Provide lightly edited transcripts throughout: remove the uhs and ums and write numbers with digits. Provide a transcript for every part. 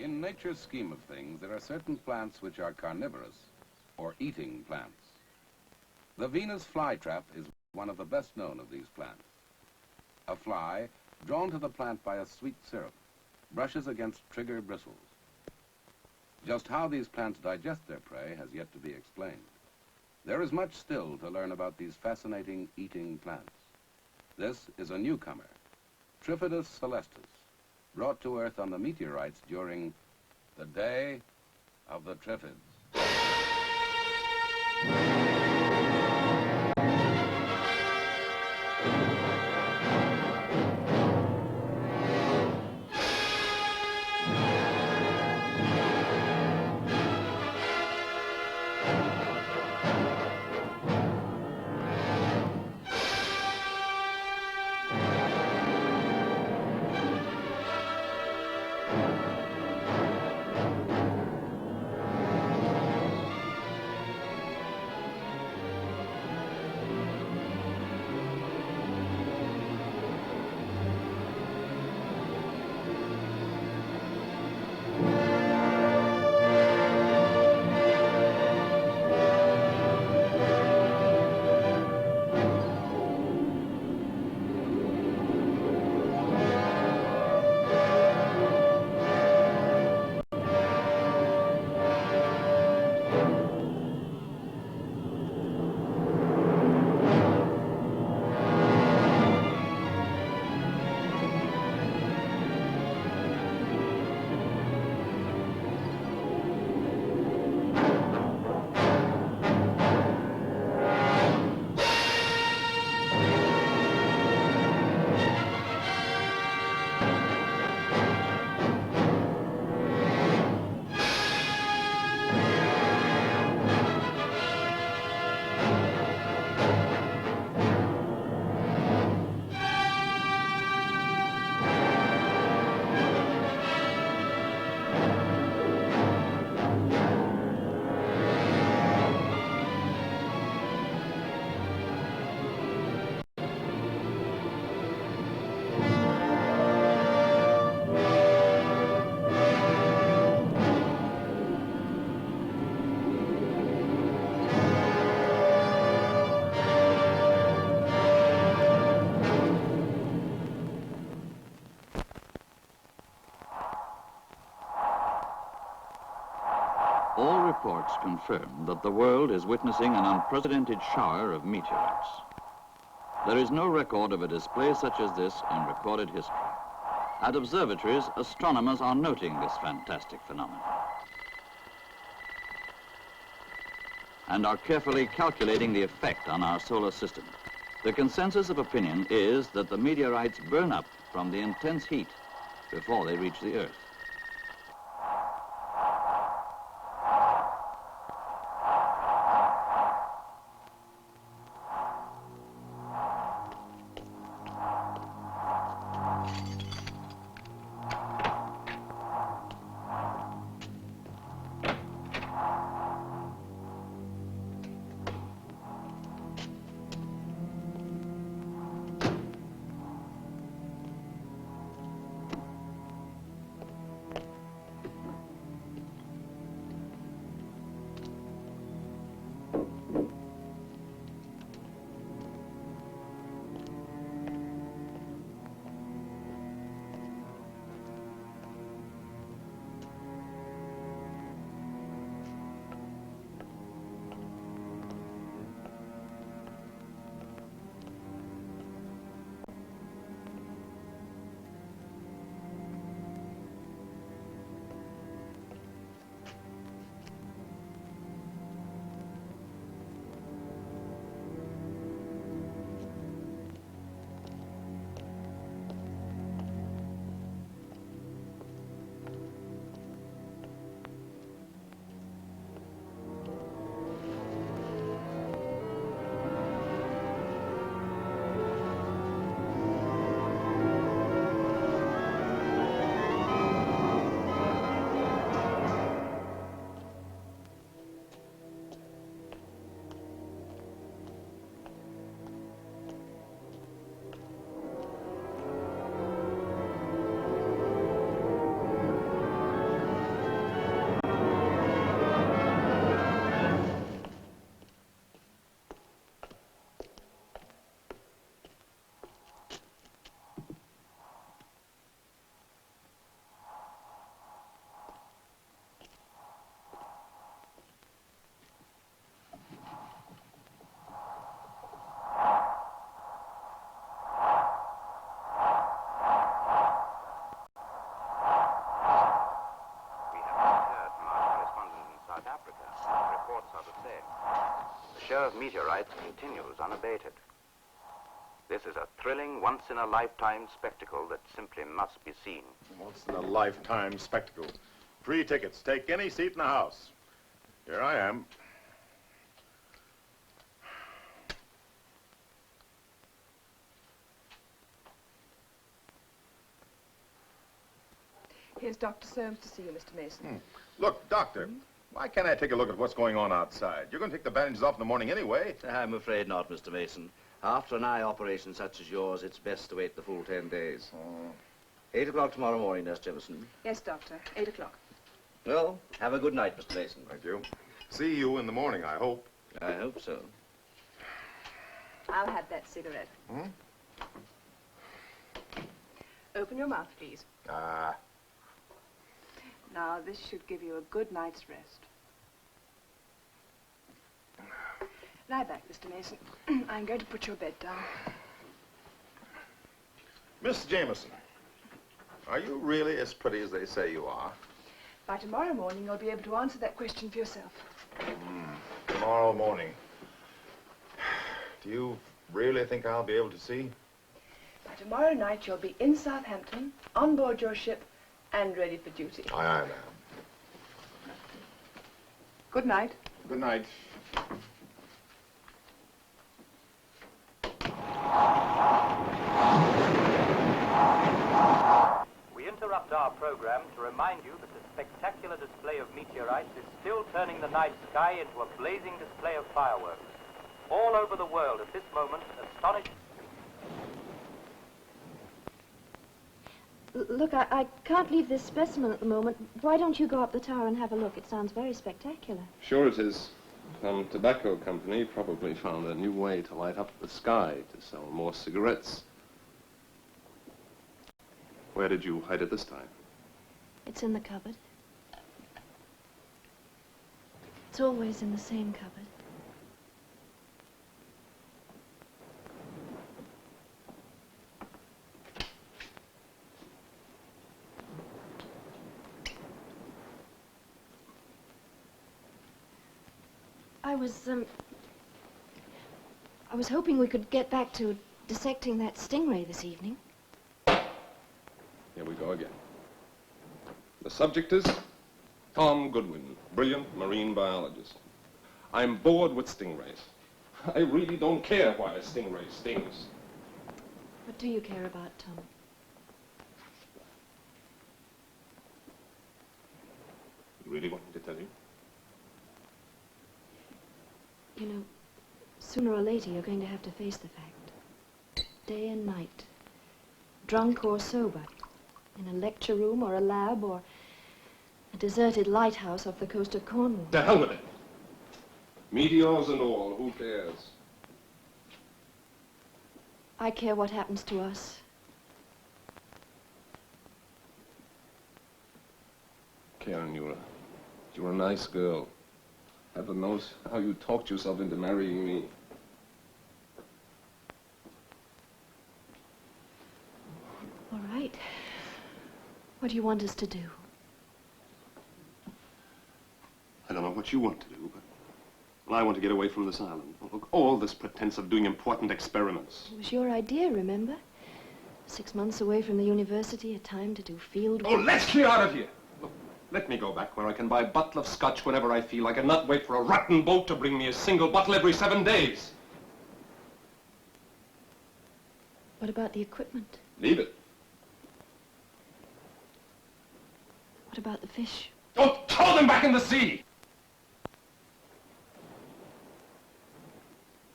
In nature's scheme of things, there are certain plants which are carnivorous, or eating plants. The Venus flytrap is one of the best known of these plants. A fly, drawn to the plant by a sweet syrup, brushes against trigger bristles. Just how these plants digest their prey has yet to be explained. There is much still to learn about these fascinating eating plants. This is a newcomer, Triffids celestis, brought to Earth on the meteorites during the Day of the Triffids. All reports confirm that the world is witnessing an unprecedented shower of meteorites. There is no record of a display such as this in recorded history. At observatories, astronomers are noting this fantastic phenomenon and are carefully calculating the effect on our solar system. The consensus of opinion is that the meteorites burn up from the intense heat before they reach the Earth. meteorites continues unabated. This is a thrilling, once-in-a-lifetime spectacle that simply must be seen. Once-in-a-lifetime spectacle. Free tickets. Take any seat in the house. Here I am. Here's Dr. Soames to see you, Mr. Mason. Look, Doctor, why can't I take a look at what's going on outside? You're going to take the bandages off in the morning anyway. I'm afraid not, Mr. Mason. After an eye operation such as yours, it's best to wait the full 10 days. 8 o'clock tomorrow morning, Nurse Jefferson. Yes, Doctor. 8 o'clock. Well, have a good night, Mr. Mason. Thank you. See you in the morning, I hope. I hope so. I'll have that cigarette. Open your mouth, please. Now, this should give you a good night's rest. Lie back, Mr. Mason. I'm going to put your bed down. Miss Jameson, are you really as pretty as they say you are? By tomorrow morning, you'll be able to answer that question for yourself. Tomorrow morning. Do you really think I'll be able to see? By tomorrow night, you'll be in Southampton, on board your ship, and ready for duty. Aye, aye, ma'am. Good night. Good night. We interrupt our program to remind you that the spectacular display of meteorites is still turning the night sky into a blazing display of fireworks. All over the world at this moment, astonished... Look, I can't leave this specimen at the moment. Why don't you go up the tower and have a look? It sounds very spectacular. Sure it is. Some tobacco company probably found a new way to light up the sky to sell more cigarettes. Where did you hide it this time? It's in the cupboard. It's always in the same cupboard. I was hoping we could get back to dissecting that stingray this evening. Here we go again. The subject is Tom Goodwin, brilliant marine biologist. I'm bored with stingrays. I really don't care why a stingray stings. What do you care about, Tom? You really want me to tell you? You know, sooner or later you're going to have to face the fact. Day and night. Drunk or sober. In a lecture room or a lab or a deserted lighthouse off the coast of Cornwall. To hell with it. Meteors and all, who cares? I care what happens to us. Karen, you're a nice girl. Heaven knows how you talked yourself into marrying me. All right. What do you want us to do? I don't know what you want to do, but well, I want to get away from this island. Look, all this pretense of doing important experiments. It was your idea, remember? 6 months away from the university, a time to do field Oh, work. let's clear out of here. Look, let me go back where I can buy a bottle of scotch whenever I feel like and not wait for a rotten boat to bring me a single bottle every 7 days. What about the equipment? Leave it. What about the fish? Oh, throw them back in the sea!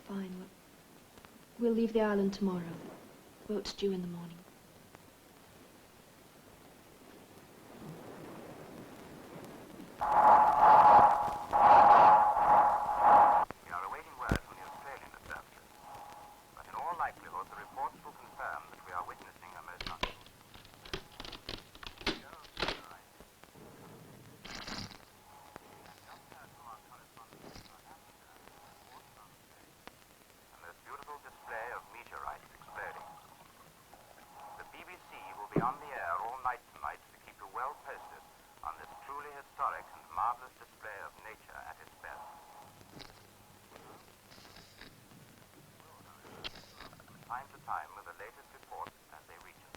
Fine. We'll leave the island tomorrow. Boat's due in the morning. We are awaiting word from the Australian establishment, but in all likelihood the reports will confirm that we are witnessing a most a most beautiful display of meteorites exploding. The BBC will be on the air all night tonight to keep you well posted on this truly historic and marvelous display of nature at its best. time with the latest reports as they reach us.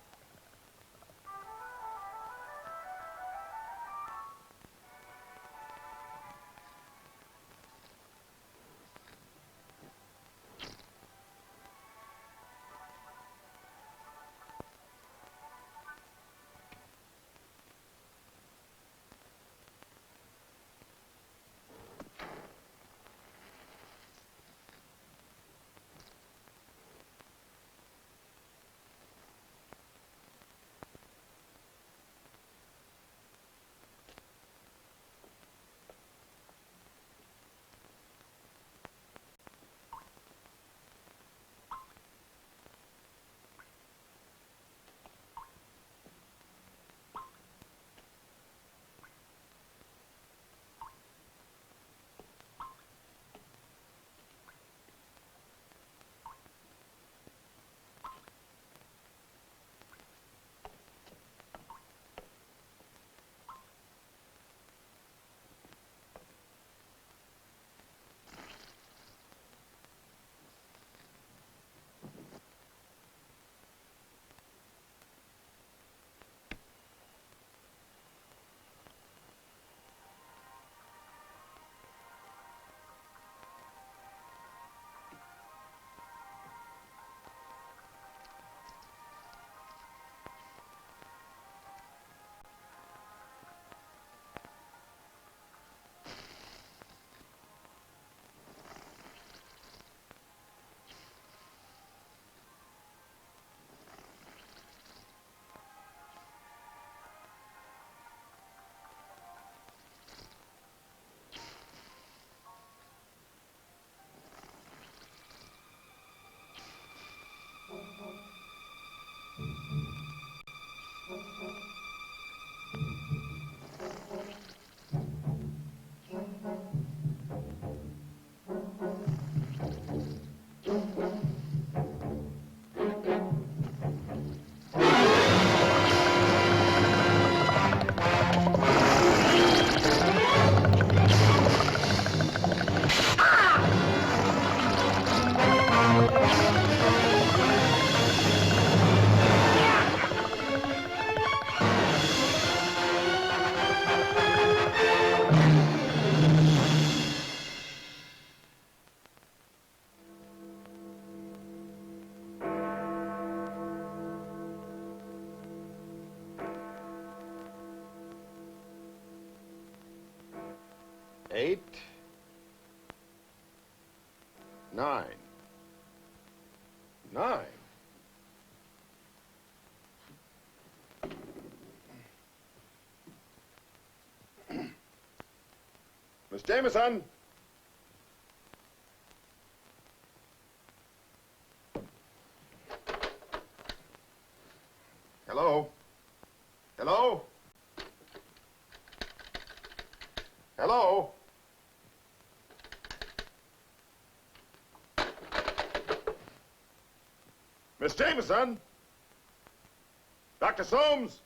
Eight, 9, 9. Miss Jameson. Hello? Hello? Hello? Miss Jameson? Dr. Soames?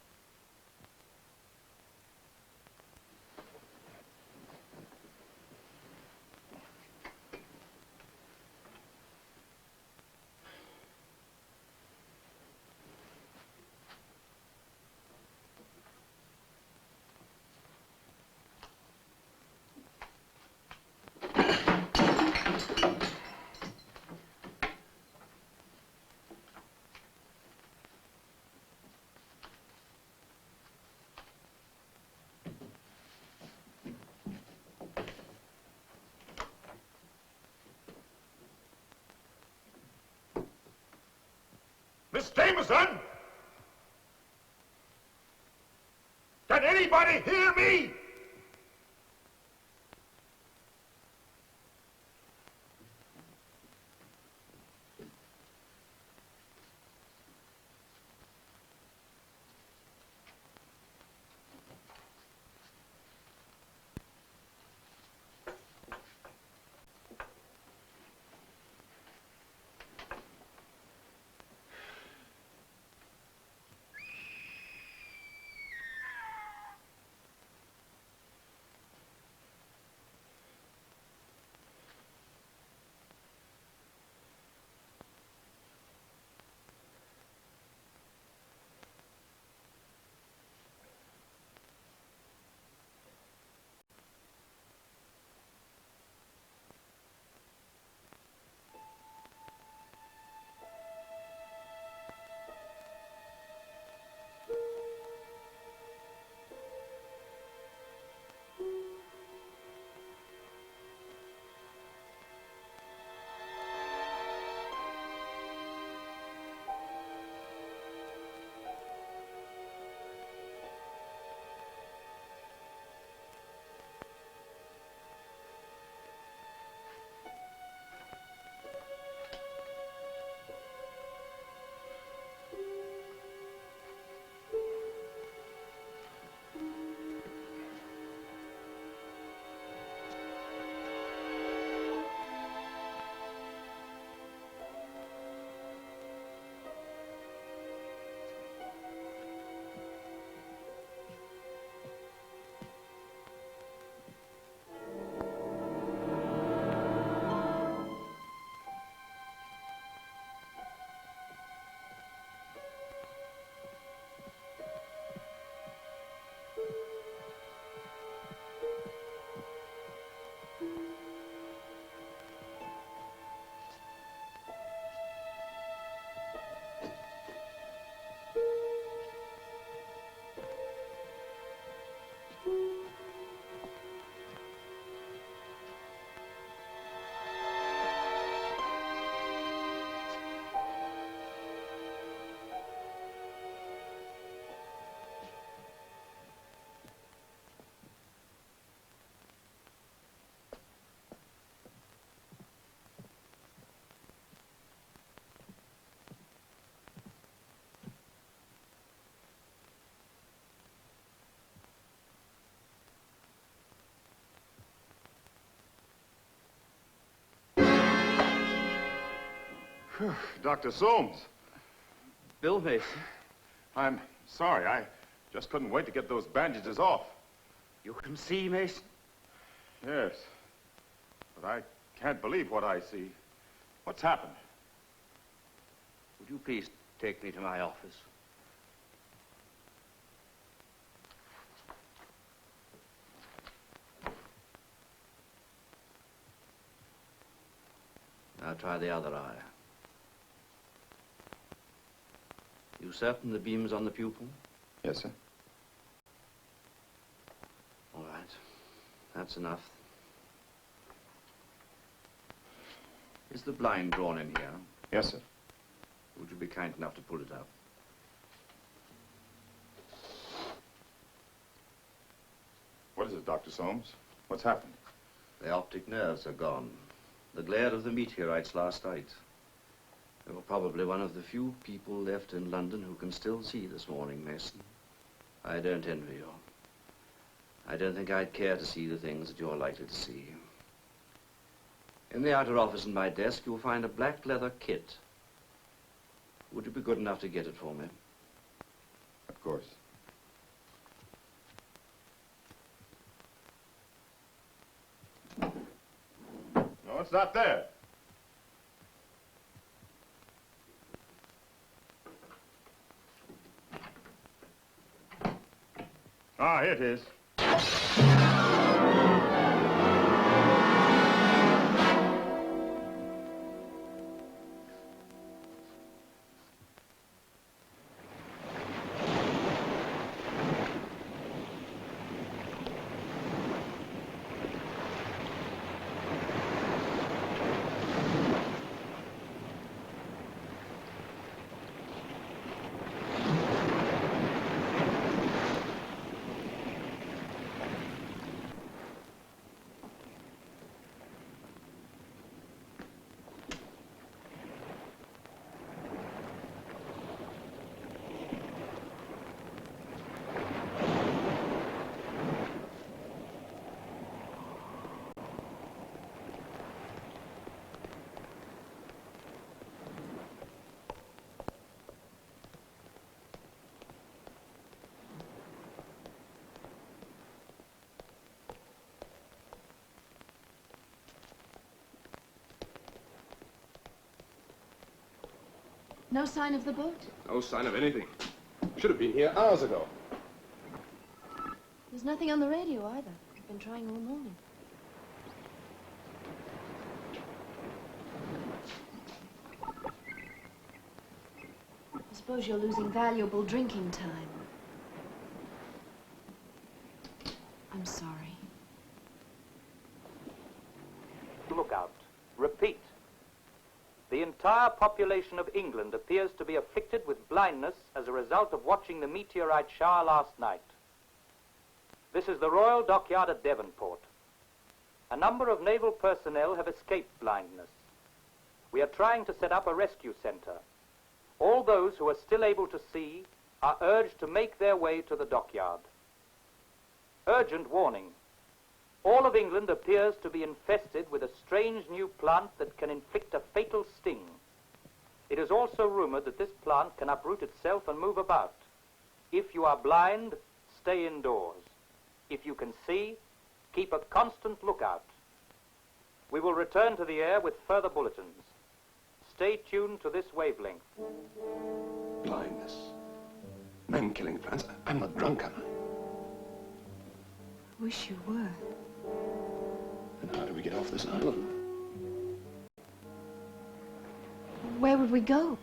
Miss Jameson? Can anybody hear me? Dr. Soames. Bill Mason. I'm sorry. I just couldn't wait to get those bandages off. You can see, Mason? Yes. But I can't believe what I see. What's happened? Would you please take me to my office? Now try the other eye. You certain the beam's on the pupil? Yes, sir. All right. That's enough. Is the blind drawn in here? Yes, sir. Would you be kind enough to pull it up? What is it, Dr. Soames? What's happened? The optic nerves are gone. The glare of the meteorites last night. They were probably one of the few people left in London who can still see this morning, Mason. I don't envy you. I don't think I'd care to see the things that you're likely to see. In the outer office in my desk, you'll find a black leather kit. Would you be good enough to get it for me? Of course. No, it's not there. Ah, here it is. No sign of the boat? No sign of anything. Should have been here hours ago. There's nothing on the radio either. I've been trying all morning. I suppose you're losing valuable drinking time. I'm sorry. Look out. Repeat. The entire population of England appears to be afflicted with blindness as a result of watching the meteorite shower last night. This is the Royal Dockyard at Devonport. A number of naval personnel have escaped blindness. We are trying to set up a rescue center. All those who are still able to see are urged to make their way to the dockyard. Urgent warning. All of England appears to be infested with a strange new plant that can inflict a fatal sting. It is also rumored that this plant can uproot itself and move about. If you are blind, stay indoors. If you can see, keep a constant lookout. We will return to the air with further bulletins. Stay tuned to this wavelength. Blindness. Man-killing plants. I'm not drunk, am I? Wish you were. And how do we get off this island? Where would we go?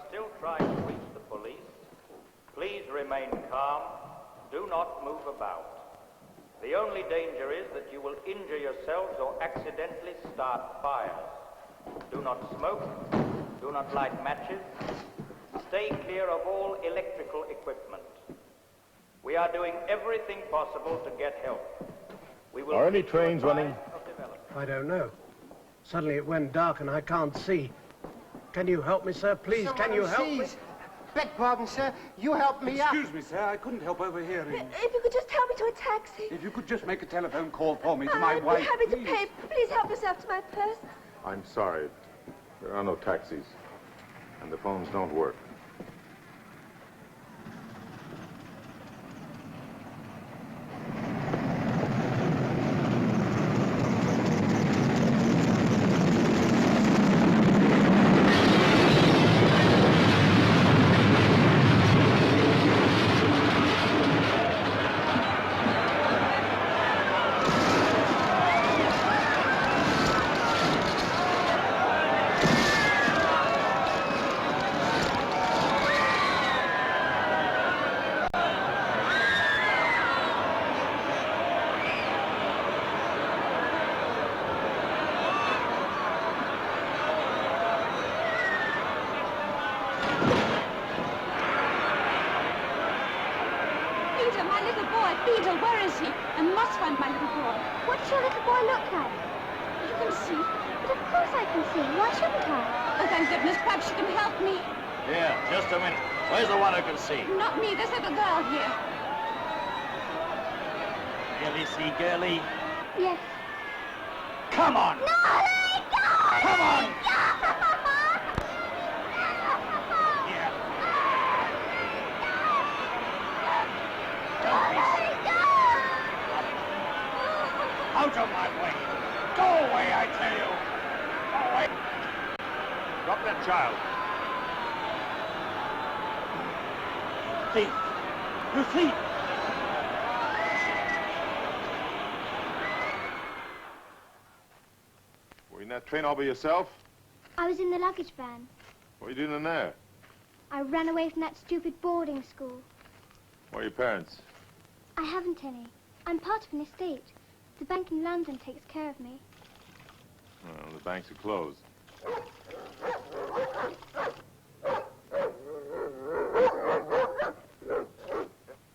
still trying to reach the police, please remain calm. Do not move about. The only danger is that you will injure yourselves or accidentally start fires. Do not smoke. Do not light matches. Stay clear of all electrical equipment. We are doing everything possible to get help. We will Are any keep you trains running? advised of developments. I don't know. Suddenly it went dark and I can't see. Can you help me, sir? Please, can you help me? Beg pardon, sir. You help me up. Excuse me, sir. I couldn't help overhearing. If you could just help me to a taxi. If you could just make a telephone call for me to my I'd wife, be happy please. to pay. Please help yourself to my purse. I'm sorry. There are no taxis. And the phones don't work. Peter, my little boy. Peter, where is he? I must find my little boy. What does your little boy look like? You can see. But of course I can see. Why shouldn't I? Oh, thank goodness. Perhaps you can help me. Here, just a minute. Where's the one who can see? Not me. This little girl here. Girlie, see, girlie? Yes. Come on! No, let go! Come on! Here. Out of my way! Go away, I tell you! Go away! Drop that child. Thief! You thief! Were you in that train all by yourself? I was in the luggage van. What are you doing in there? I ran away from that stupid boarding school. Where are your parents? I haven't any. I'm part of an estate. The bank in London takes care of me. Well, the banks are closed.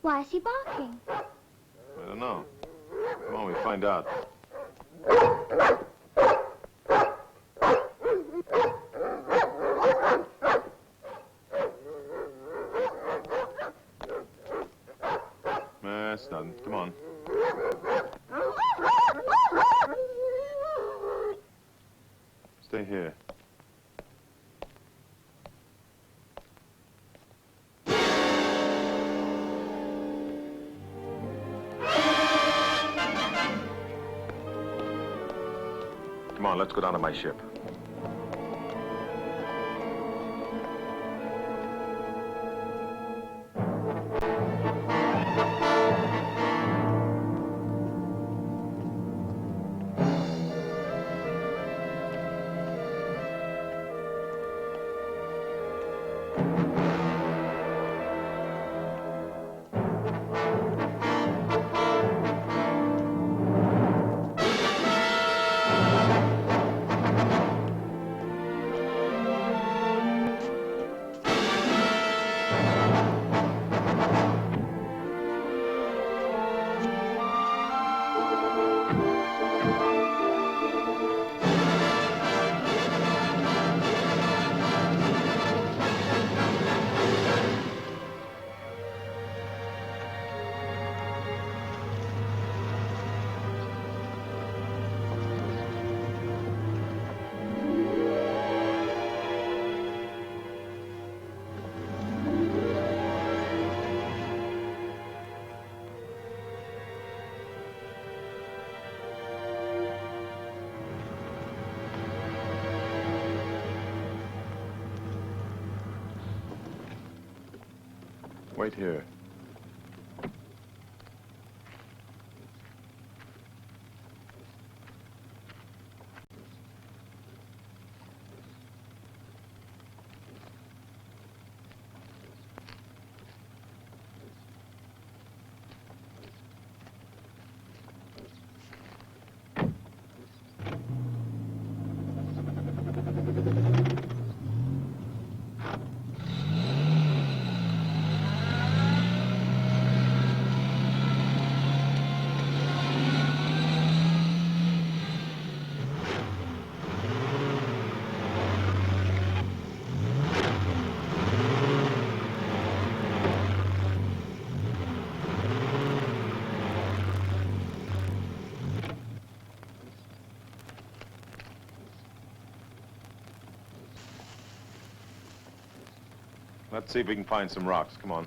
Why is he barking? I don't know. Come on, we'll find out. That's nothing. Come on. Stay here. Come on, let's go down to my ship. Wait here. Let's see if we can find some rocks. Come on.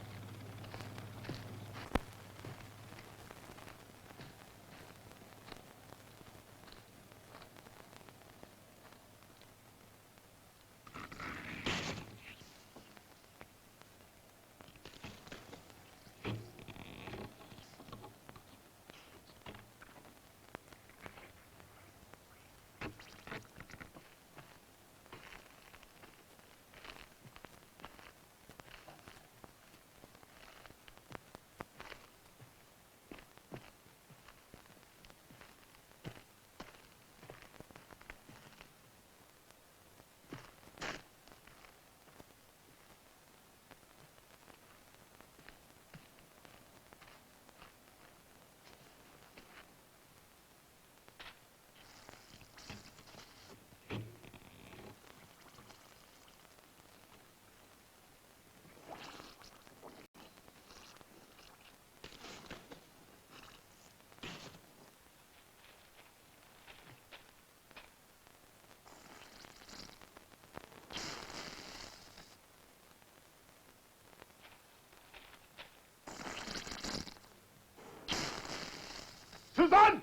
Susan!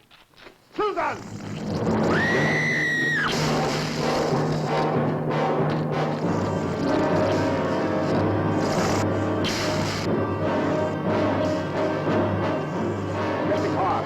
Susan! Get the car.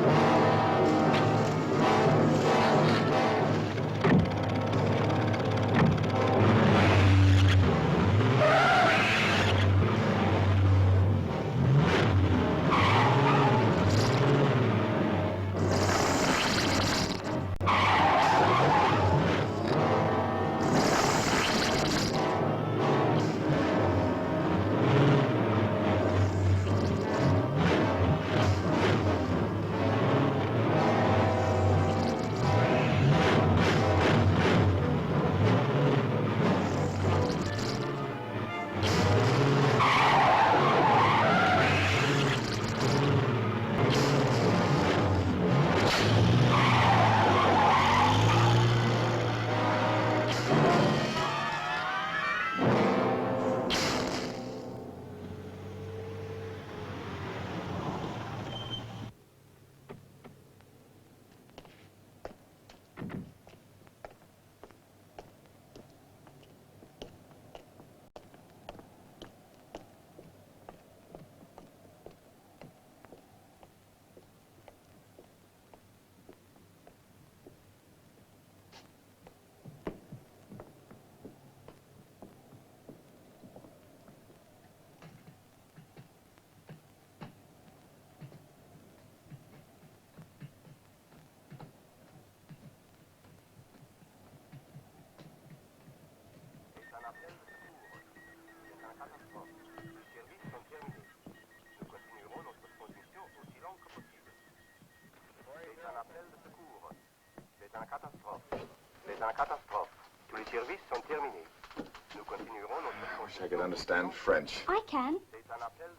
I wish I could understand French. I can.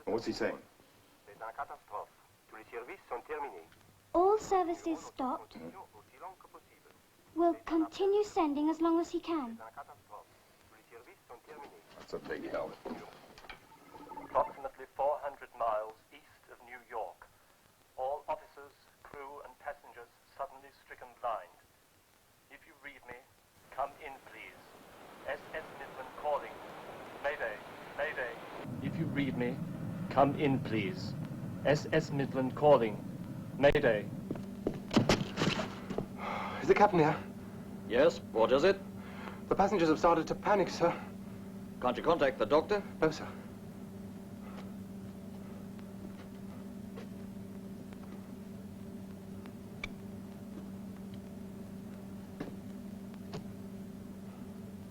What's he saying? All services stopped. Will continue sending as long as he can. That's a big help. Approximately 400 miles east of New York, all officers, crew, and passengers suddenly stricken blind. If you read me, come in, please. SS Midland calling. Mayday, Mayday. If you read me, come in, please. SS Midland calling. Mayday. Is the captain here? Yes, what is it? The passengers have started to panic, sir. Can't you contact the doctor? No, sir.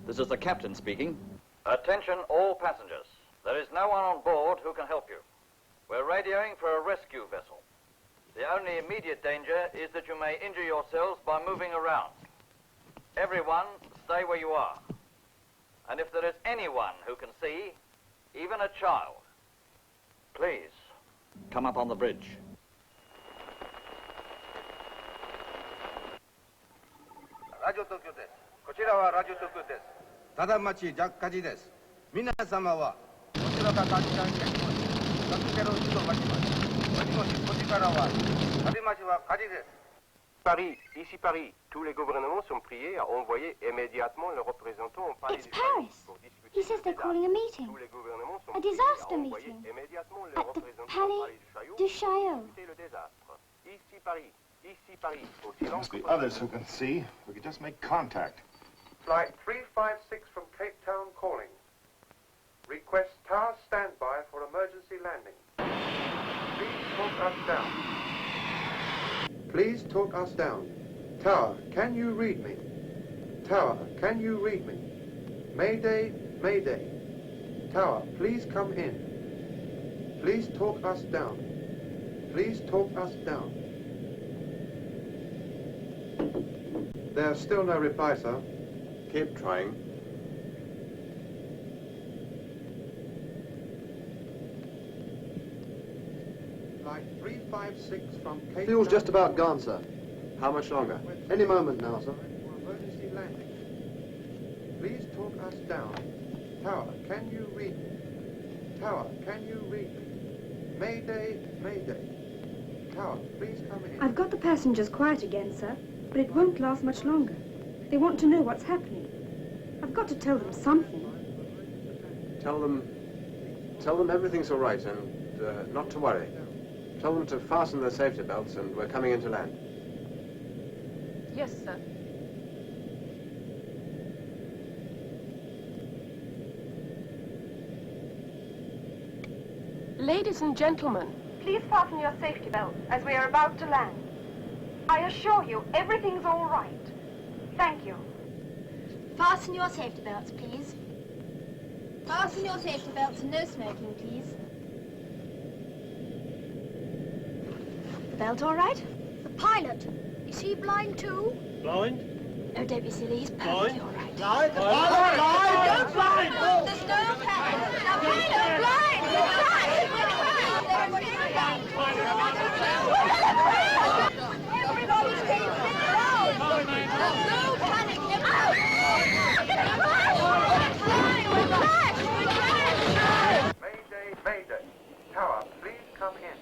This is the captain speaking. Attention all passengers. There is no one on board who can help you. We're radioing for a rescue vessel. The only immediate danger is that you may injure yourselves by moving around. Everyone, stay where you are. And if there is anyone who can see, even a child, please come up on the bridge. Radio Tokyo です。こちらはラジオ東京です。ただ町ジャッカジです。皆様は Paris, ici Paris. Tous les gouvernements sont priés à envoyer immédiatement leurs représentants au palais It's du Paris. pour discuter He says they're calling a meeting. Tous les gouvernements sont A priés disaster à envoyer meeting. immédiatement At leurs the représentants au Palais palais du Chaillot du pour Chaillot. discuter le désastre. Ici Paris, aussi There long must que be possible. others who can see. We could just make contact. Flight 356 from Cape Town calling. Request tower standby for emergency landing. Please talk us down. Please talk us down. Tower, can you read me? Tower, can you read me? Mayday, Mayday. Tower, please come in. Please talk us down. Please talk us down. There's still no reply, sir. Keep trying. Flight 356 from Cape Fuel's Town just about calling. gone, sir. How much longer? Any moment now, sir. For emergency landing. Please talk us down. Tower, can you read me? Tower, can you read me? Mayday, Mayday. Tower, please come in. I've got the passengers quiet again, sir, but it won't last much longer. They want to know what's happening. I've got to tell them something. Tell them everything's all right and not to worry. Tell them to fasten their safety belts and we're coming in to land. Yes, sir. Ladies and gentlemen, please fasten your safety belts as we are about to land. I assure you, everything's all right. Thank you. Fasten your safety belts, please. Fasten your safety belts and no smoking, please. The belt all right? The pilot. Is he blind too? Blind? Oh, don't be silly. He's perfectly all right. Blind? The pilot blind? Don't blind! There's no pilot. The pilot blind! We're trying! We're trying! Everybody stay down! No panic! Mayday, Mayday. Tower, please come in.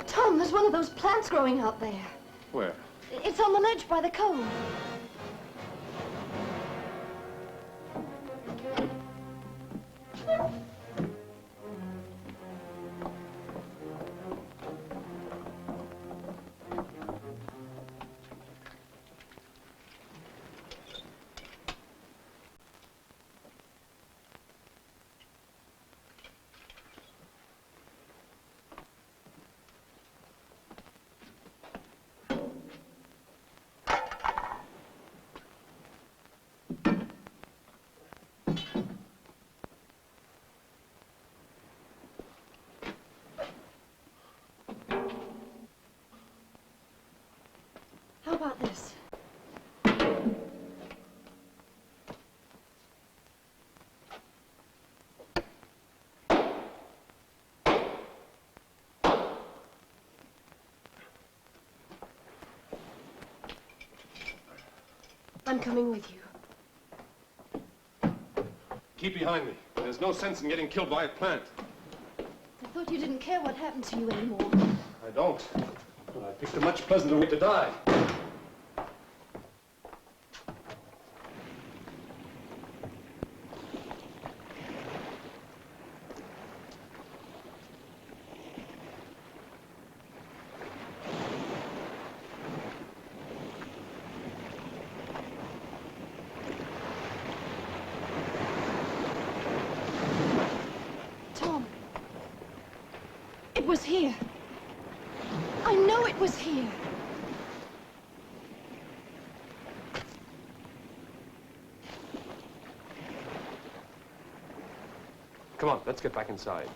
Tom, there's one of those plants growing out there. Where? It's on the ledge by the cove. How about this? I'm coming with you. Keep behind me. There's no sense in getting killed by a plant. I thought you didn't care what happened to you anymore. I don't. But I picked a much pleasanter way to die. It was here. I know it was here. Come on, let's get back inside.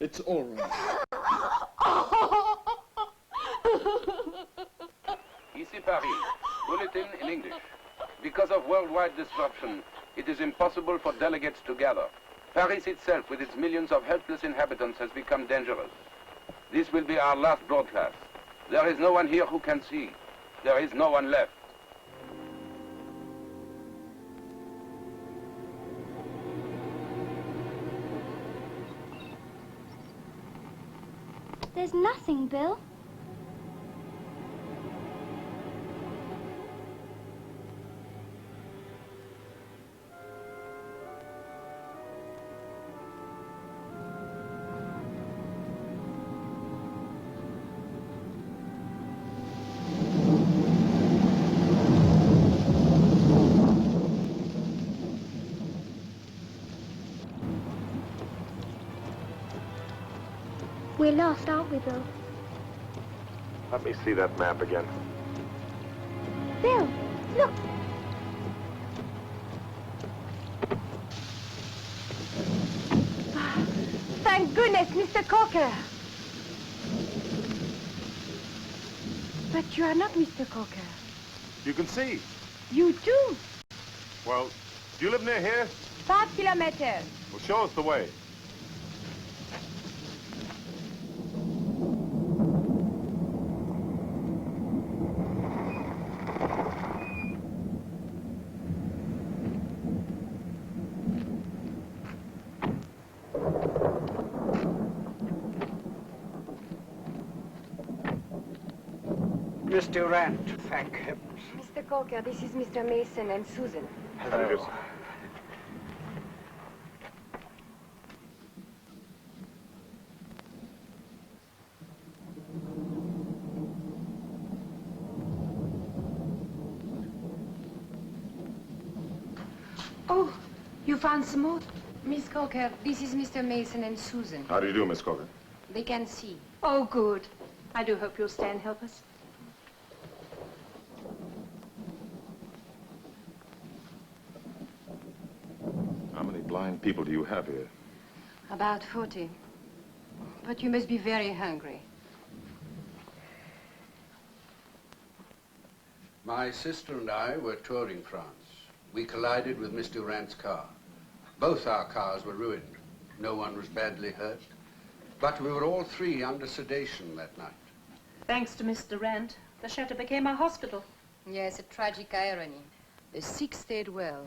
It's all right. Ici Paris. Bulletin in English. Because of worldwide disruption, it is impossible for delegates to gather. Paris itself, with its millions of helpless inhabitants, has become dangerous. This will be our last broadcast. There is no one here who can see. There is no one left. There's nothing, Bill. We're lost, aren't we, Bill? Let me see that map again. Bill, look! Thank goodness, Mr. Cocker. But you are not Mr. Cocker. You can see. You too. Well, do you live near here? 5 kilometers. Well, show us the way. Miss Durant, thank heavens. Mr. Cocker, this is Mr. Mason and Susan. Hello. Oh, you found some more? Miss Cocker, this is Mr. Mason and Susan. How do you do, Miss Cocker? They can see. Oh, good. I do hope you'll stay and help us. How many blind people do you have here? About 40. But you must be very hungry. My sister and I were touring France. We collided with Miss Durant's car. Both our cars were ruined. No one was badly hurt. But we were all three under sedation that night. Thanks to Miss Durant, the chateau became a hospital. Yes, a tragic irony. The sick stayed well,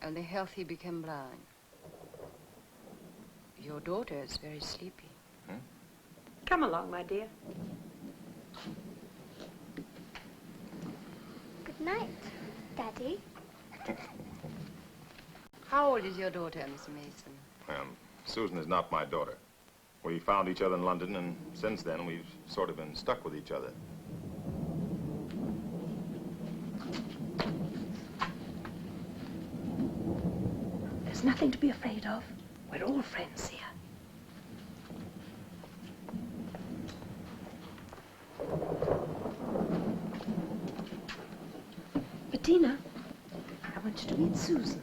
and the healthy became blind. Your daughter is very sleepy. Come along, my dear. Good night, Daddy. How old is your daughter, Miss Mason? Susan is not my daughter. We found each other in London, and since then we've sort of been stuck with each other. There's nothing to be afraid of. We're all friends here. Bettina, I want you to meet Susan.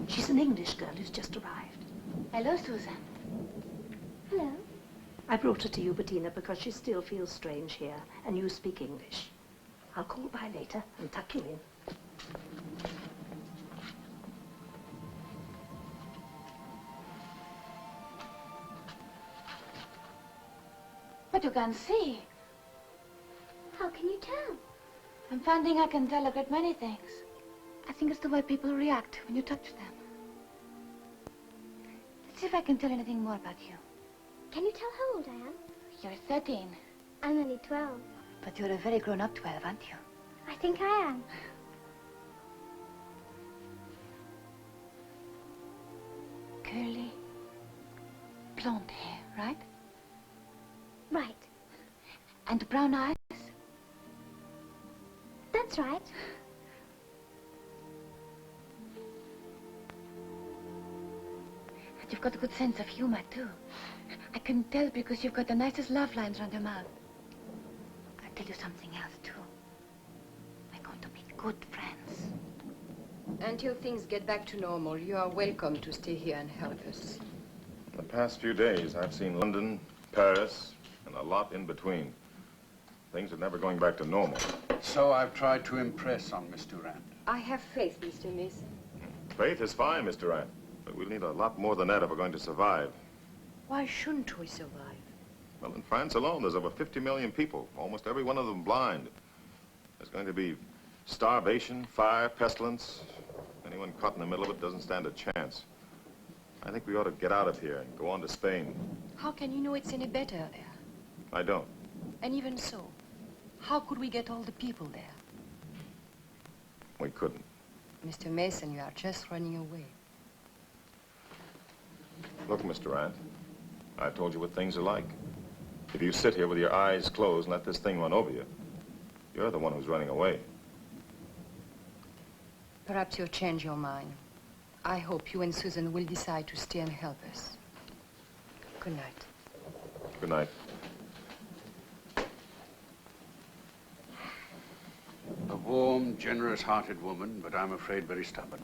She's an English girl who's just arrived. Hello, Susan. Hello. I brought her to you, Bettina, because she still feels strange here, and you speak English. I'll call by later and tuck you in. But you can see. How can you tell? I'm finding I can tell a great many things. I think it's the way people react when you touch them. Let's see if I can tell anything more about you. Can you tell how old I am? You're 13. I'm only 12. But you're a very grown-up 12, aren't you? I think I am. Curly, blonde hair, right? Right. And brown eyes? That's right. And you've got a good sense of humor, too. I can tell because you've got the nicest laugh lines around your mouth. I'll tell you something else, too. We're going to be good friends. Until things get back to normal, you are welcome to stay here and help us. The past few days, I've seen London, Paris, and a lot in between. Things are never going back to normal. So I've tried to impress on Miss Durant. I have faith, Mr. Mason. Faith is fine, Miss Durant, but we'll need a lot more than that if we're going to survive. Why shouldn't we survive? Well, in France alone, there's over 50 million people, almost every one of them blind. There's going to be starvation, fire, pestilence. Anyone caught in the middle of it doesn't stand a chance. I think we ought to get out of here and go on to Spain. How can you know it's any better there? I don't. And even so, how could we get all the people there? We couldn't. Mr. Mason, you are just running away. Look, Miss Durant, I've told you what things are like. If you sit here with your eyes closed and let this thing run over you, you're the one who's running away. Perhaps you'll change your mind. I hope you and Susan will decide to stay and help us. Good night. Good night. A warm, generous-hearted woman, but I'm afraid very stubborn.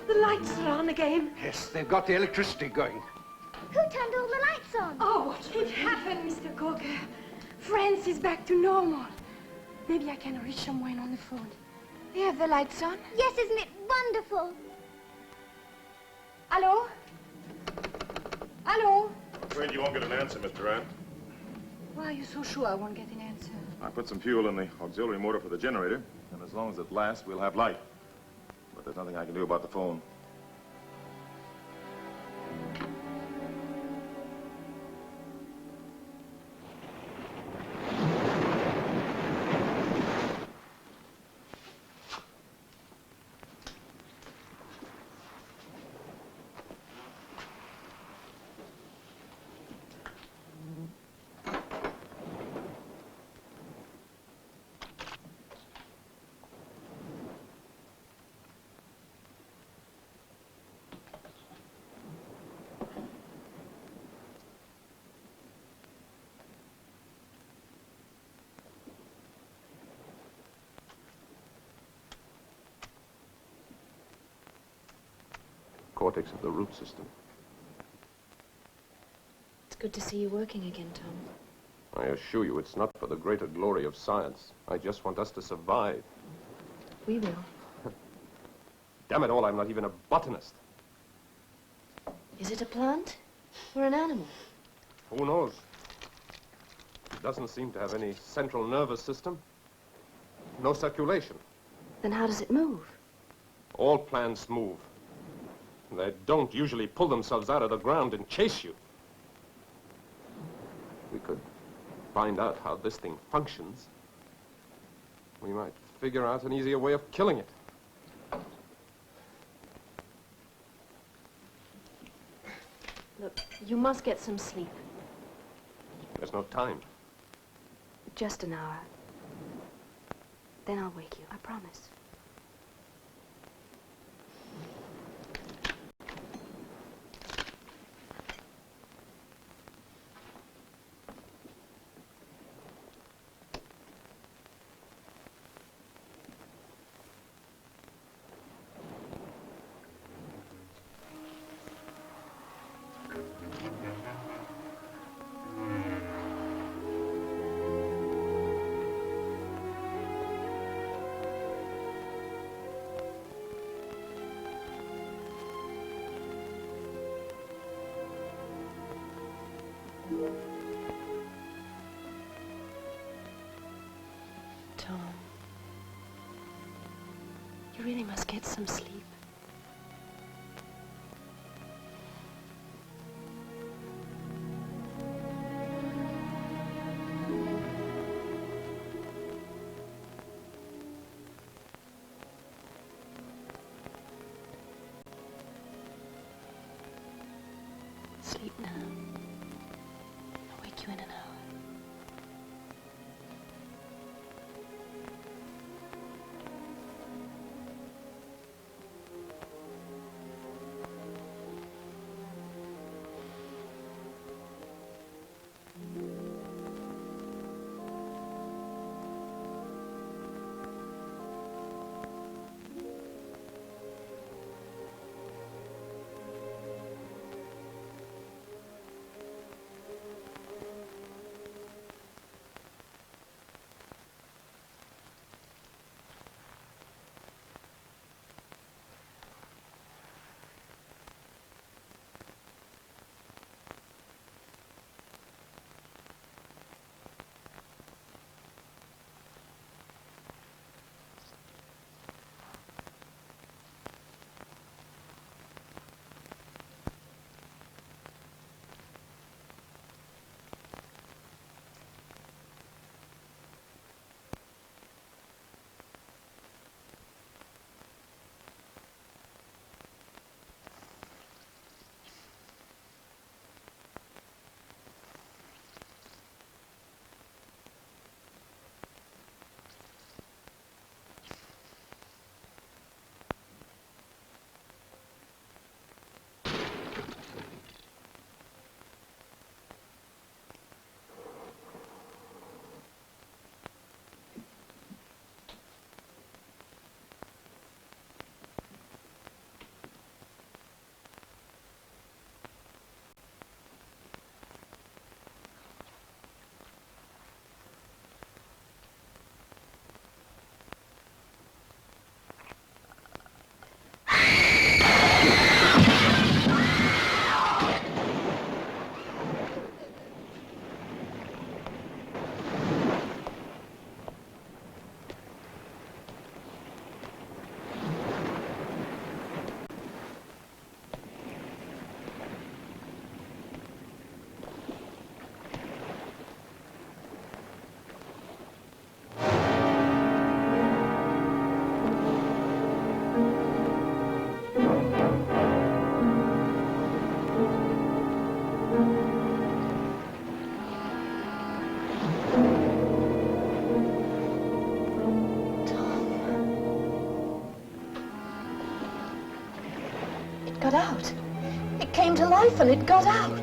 The lights are on again. Yes, they've got the electricity going. Who turned all the lights on? Oh, it happened, Mr. Coker. France is back to normal. Maybe I can reach someone on the phone. They have the lights on? Yes, isn't it wonderful? Hello? Hello? I'm afraid you won't get an answer, Miss Durant. Why are you so sure I won't get an answer? I put some fuel in the auxiliary motor for the generator, and as long as it lasts, we'll have light. But there's nothing I can do about the phone. Cortex of the root system. It's good to see you working again, Tom. I assure you, it's not for the greater glory of science. I just want us to survive. We will. Damn it all, I'm not even a botanist. Is it a plant or an animal? Who knows? It doesn't seem to have any central nervous system. No circulation. Then how does it move? All plants move. They don't usually pull themselves out of the ground and chase you. We could find out how this thing functions. We might figure out an easier way of killing it. Look, you must get some sleep. There's no time. Just an hour. Then I'll wake you, I promise. Tom, you really must get some sleep. Sleep now. I'll wake you in an hour. Got out. It came to life and it got out.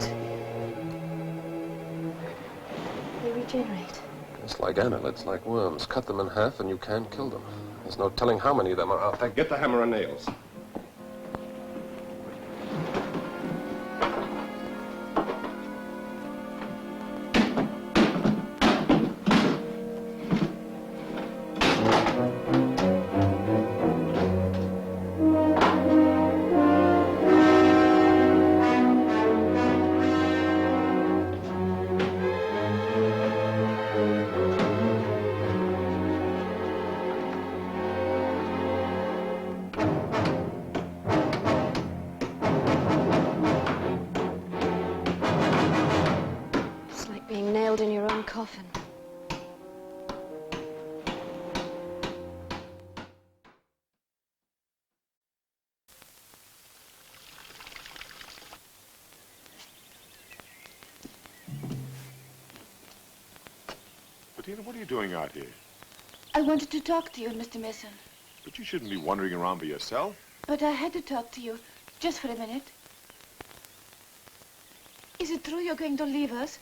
They regenerate. It's like annelids, like worms. Cut them in half and you can't kill them. There's no telling how many of them are out there. Get the hammer and nails. coffin. Bettina, what are you doing out here? I wanted to talk to you, Mr. Mason. But you shouldn't be wandering around by yourself. But I had to talk to you, just for a minute. Is it true you're going to leave us?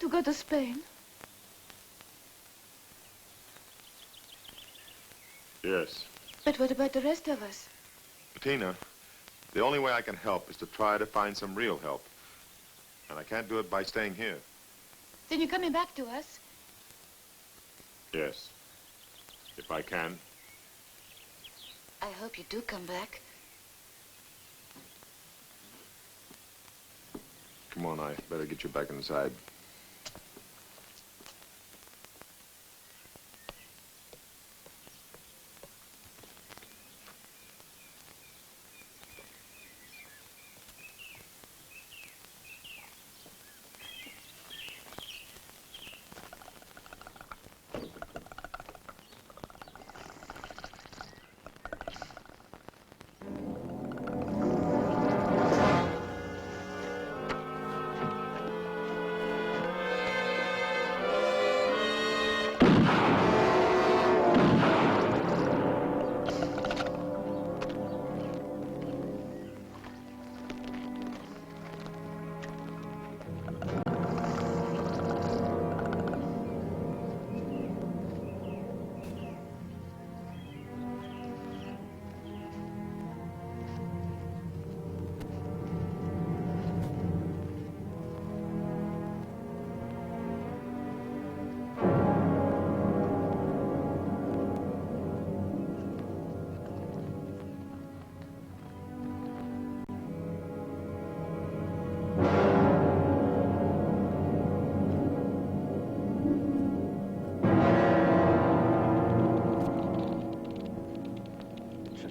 To go to Spain? Yes. But what about the rest of us? Bettina, the only way I can help is to try to find some real help. And I can't do it by staying here. Then you're coming back to us? Yes. If I can. I hope you do come back. Come on, I better get you back inside.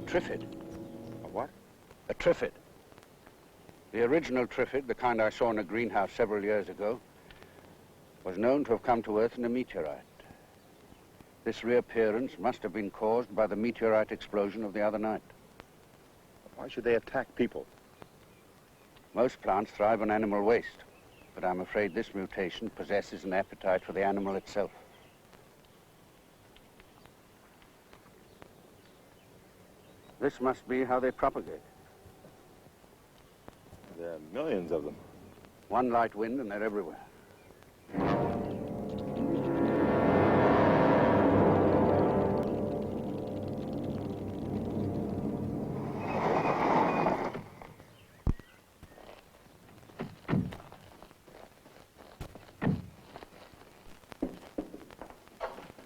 Triffid. A what? A Triffid. The original Triffid, the kind I saw in a greenhouse several years ago, was known to have come to Earth in a meteorite. This reappearance must have been caused by the meteorite explosion of the other night. Why should they attack people? Most plants thrive on animal waste, but I'm afraid this mutation possesses an appetite for the animal itself. This must be how they propagate. There are millions of them. One light wind and they're everywhere.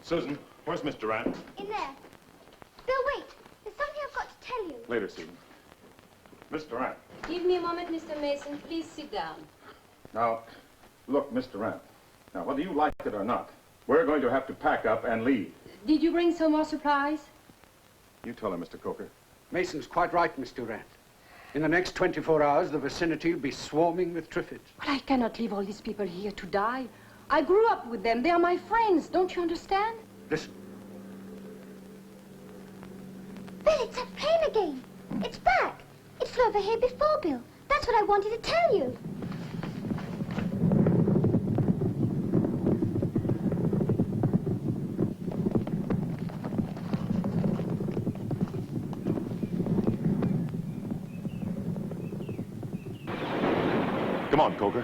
Susan, where's Mr. Rand? In there. Bill, wait. There's something I've got to tell you. Later, Susan. Mr. Rand. Give me a moment, Mr. Mason. Please sit down. Now, look, Mr. Rand. Now, whether you like it or not, we're going to have to pack up and leave. Did you bring some more supplies? You tell her, Mr. Coker. Mason's quite right, Mr. Rand. In the next 24 hours, the vicinity will be swarming with Triffids. But I cannot leave all these people here to die. I grew up with them. They are my friends. Don't you understand? Listen. Bill, it's that plane again. It's back. It flew over here before, Bill. That's what I wanted to tell you. Come on, Coker.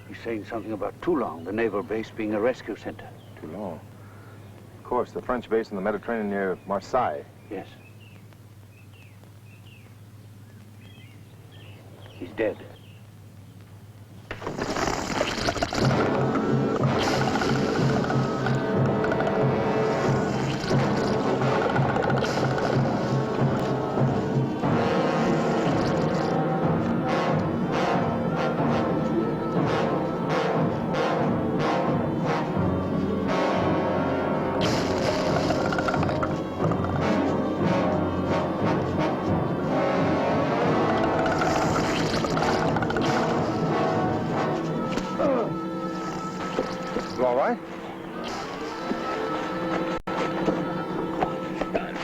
He's saying something about Toulon, the naval base being a rescue center. Toulon? course, the French base in the Mediterranean near Marseille. Yes. He's dead. You all right?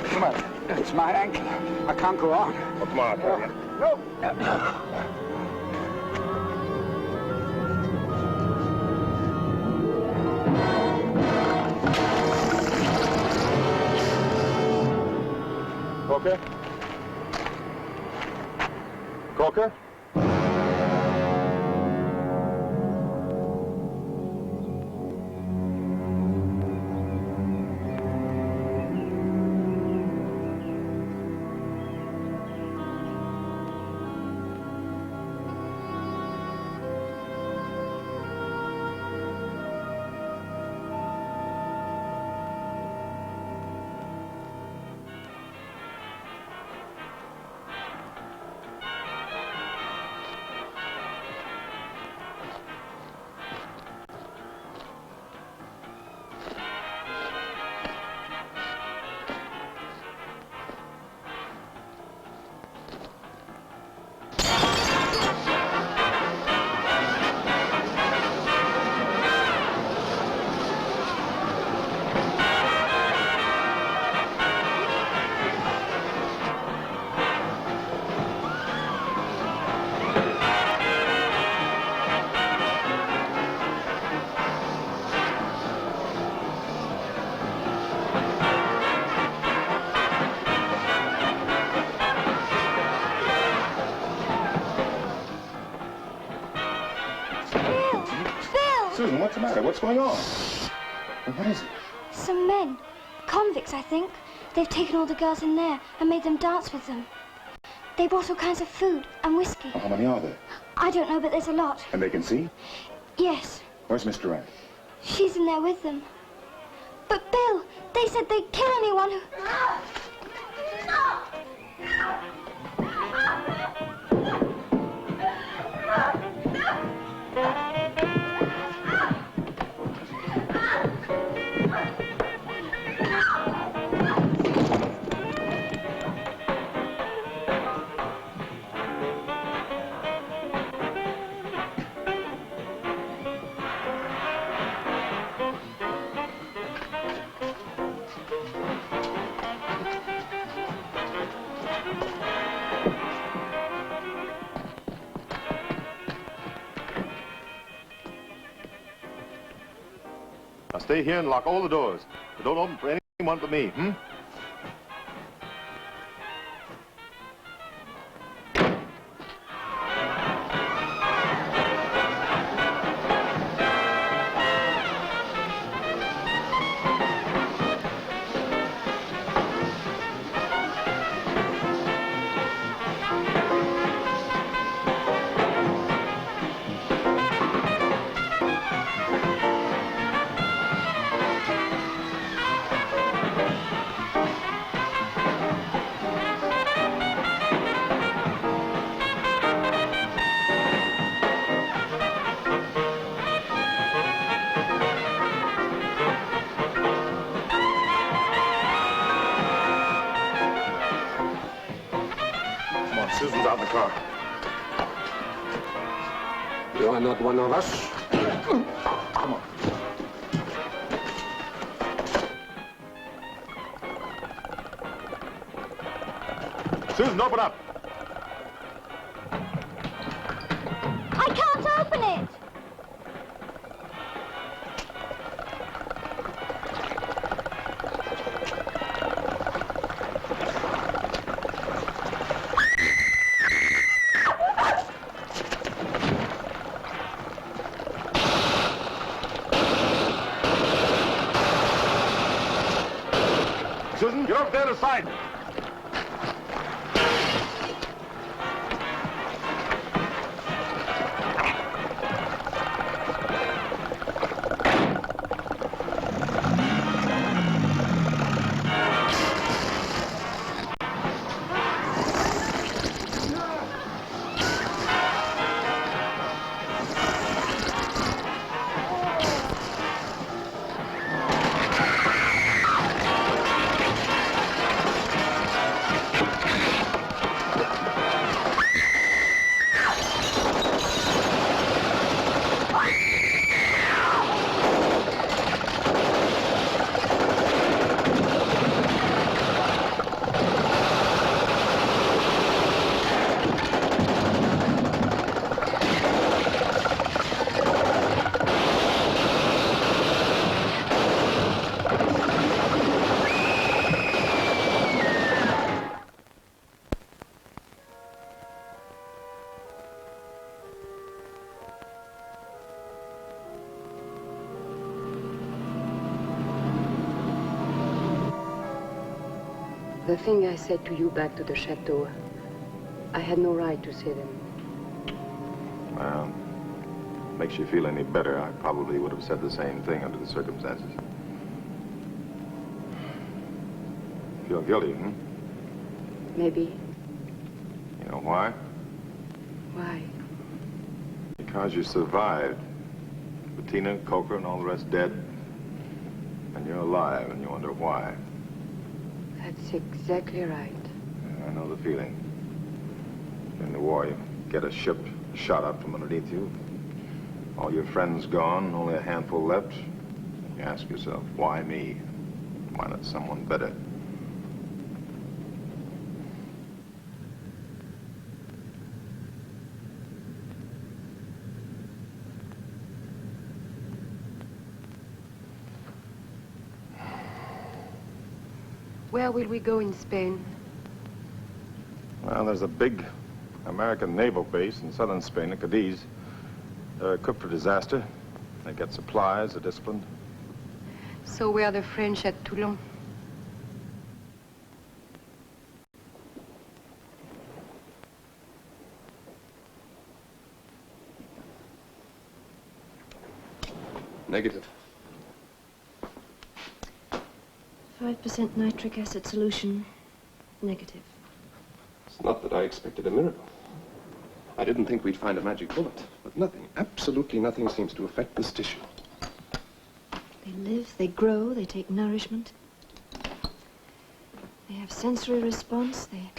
Come on. It's my ankle. I can't go on. Oh, come on, I'll No. Coker? Coker? Susan, what's the matter? What's going on? What is it? Some men. Convicts, I think. They've taken all the girls in there and made them dance with them. They brought all kinds of food and whiskey. How many are there? I don't know, but there's a lot. And they can see? Yes. Where's Miss Durant? She's in there with them. But Bill, they said they'd kill anyone who... Now stay here and lock all the doors. But don't open for anyone but me, hmm? Susan's out in the car. You are not one of us. Come on. Susan, open up. I can't open it! Get off the other side. The thing I said to you back to the chateau, I had no right to say them. Well, makes you feel any better. I probably would have said the same thing under the circumstances. Feel guilty, hmm? Maybe. You know why? Why? Because you survived. Bettina, Coker, and all the rest dead. And you're alive, and you wonder why. That's exactly right. I know the feeling. In the war, you get a ship shot out from underneath you. All your friends gone, only a handful left. You ask yourself, why me? Why not someone better? Where will we go in Spain? Well, there's a big American naval base in southern Spain, at Cadiz. They're equipped for disaster. They get supplies, they're disciplined. So were the French at Toulon? Negative. 5% nitric acid solution. Negative. It's not that I expected a miracle. I didn't think we'd find a magic bullet, but nothing, absolutely nothing seems to affect this tissue. They live, they grow, they take nourishment. They have sensory response, they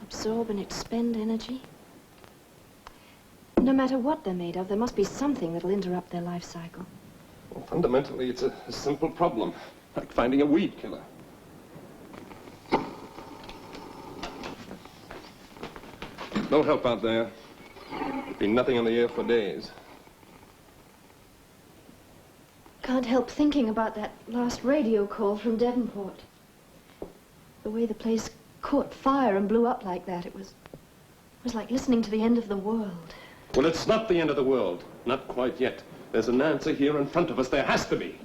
absorb and expend energy. No matter what they're made of, there must be something that'll interrupt their life cycle. Well, fundamentally, it's a simple problem, like finding a weed killer. No help out there. Been nothing on the air for days. Can't help thinking about that last radio call from Devonport. The way the place caught fire and blew up like that, it was like listening to the end of the world. Well, it's not the end of the world. Not quite yet. There's an answer here in front of us. There has to be.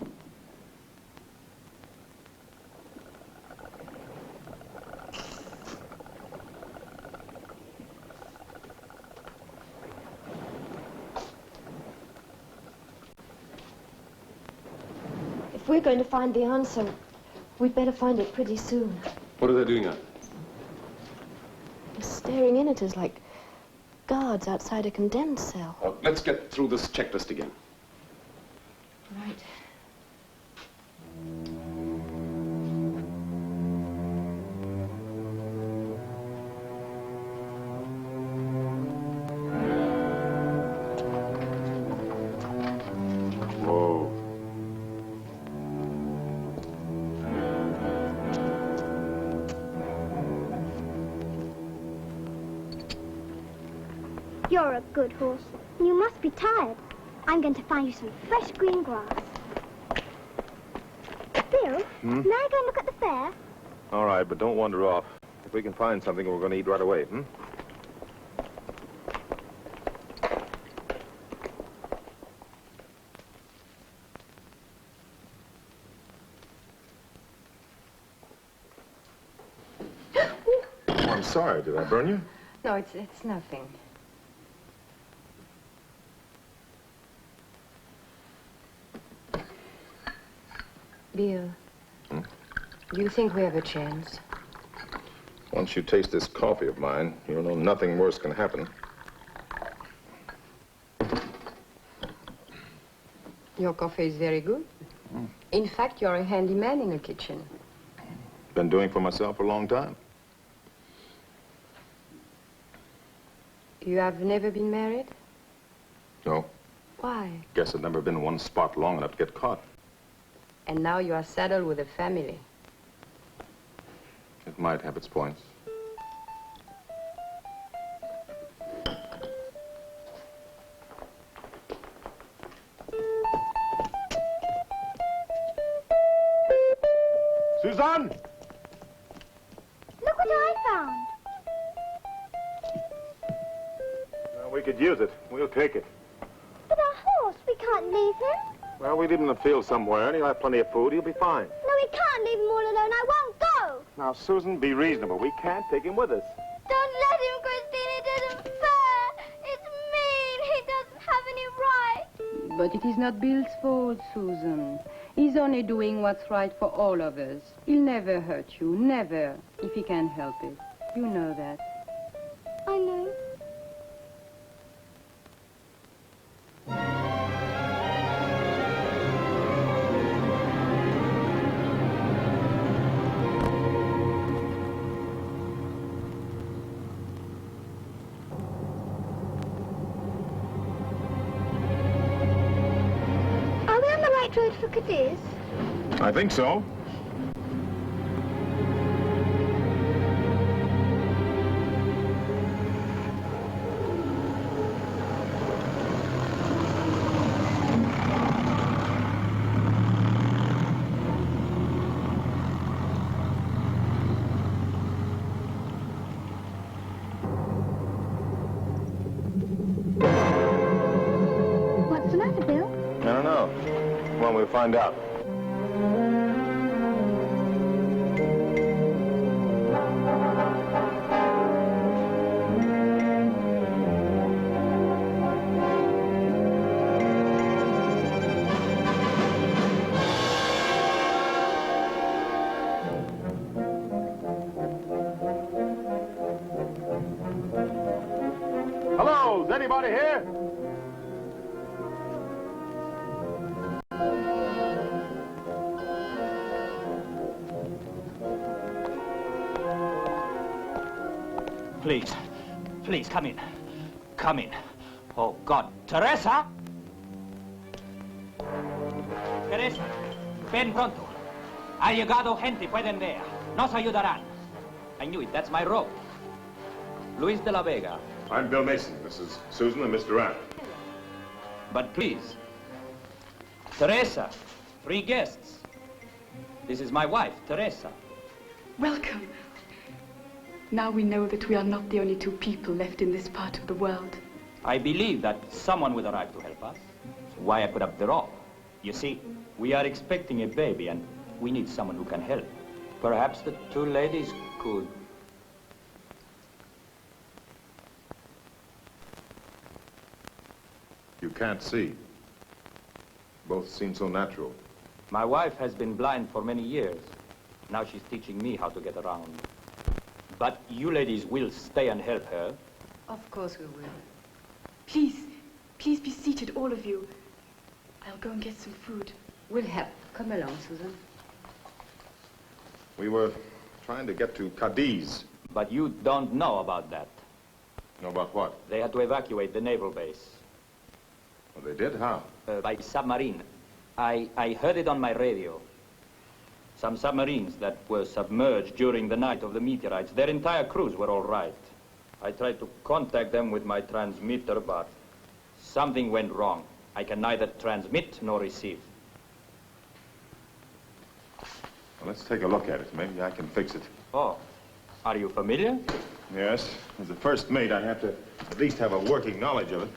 If we're going to find the answer, we'd better find it pretty soon. What are they doing now? They're staring in at us like guards outside a condemned cell. Oh, let's get through this checklist again. Right. Whoa. You're a good horse. You must be tired. I'm going to find you some fresh green grass. Bill, may I go and look at the fair? All right, but don't wander off. If we can find something, we're going to eat right away, hmm? I'm sorry. Did I burn you? No, it's nothing. Bill, do you think we have a chance? Once you taste this coffee of mine, you'll know nothing worse can happen. Your coffee is very good. In fact, you're a handyman in the kitchen. Been doing for myself for a long time. You have never been married? No. Why? Guess I've never been in one spot long enough to get caught. And now you are saddled with a family. It might have its points. Suzanne! Look what I found. Well, we could use it. We'll take it. But our horse, we can't leave him. Well, we leave him in the field somewhere, and he'll have plenty of food. He'll be fine. No, we can't leave him all alone. I won't go. Now, Susan, be reasonable. We can't take him with us. Don't let him, Christine. It isn't fair. It's mean. He doesn't have any right. But it is not Bill's fault, Susan. He's only doing what's right for all of us. He'll never hurt you, never, if he can help it. You know that. I know. Are we on the right road for Cadiz? I think so. What's the matter, Bill? I don't know. Well, we'll find out. Hello, is anybody here? Please, please, come in. Come in. Oh, God. Teresa! Teresa, ven pronto. Ha llegado gente, pueden ver. Nos ayudarán. I knew it, that's my rope. Luis de la Vega. I'm Bill Mason. This is Susan and Mr. Rapp. But please, Teresa, 3 guests. This is my wife, Teresa. Welcome. Now we know that we are not the only 2 people left in this part of the world. I believe that someone will arrive to help us. That's why I put up the rope. You see, we are expecting a baby and we need someone who can help. Perhaps the 2 ladies could. You can't see. Both seem so natural. My wife has been blind for many years. Now she's teaching me how to get around. But you ladies will stay and help her. Of course we will. Please, please be seated, all of you. I'll go and get some food. We'll help. Come along, Susan. We were trying to get to Cadiz. But you don't know about that. Know about what? They had to evacuate the naval base. Well, they did? How? By submarine. I heard it on my radio. Some submarines that were submerged during the night of the meteorites, their entire crews were all right. I tried to contact them with my transmitter, but something went wrong. I can neither transmit nor receive. Well, let's take a look at it. Maybe I can fix it. Oh, are you familiar? Yes. As the first mate, I have to at least have a working knowledge of it.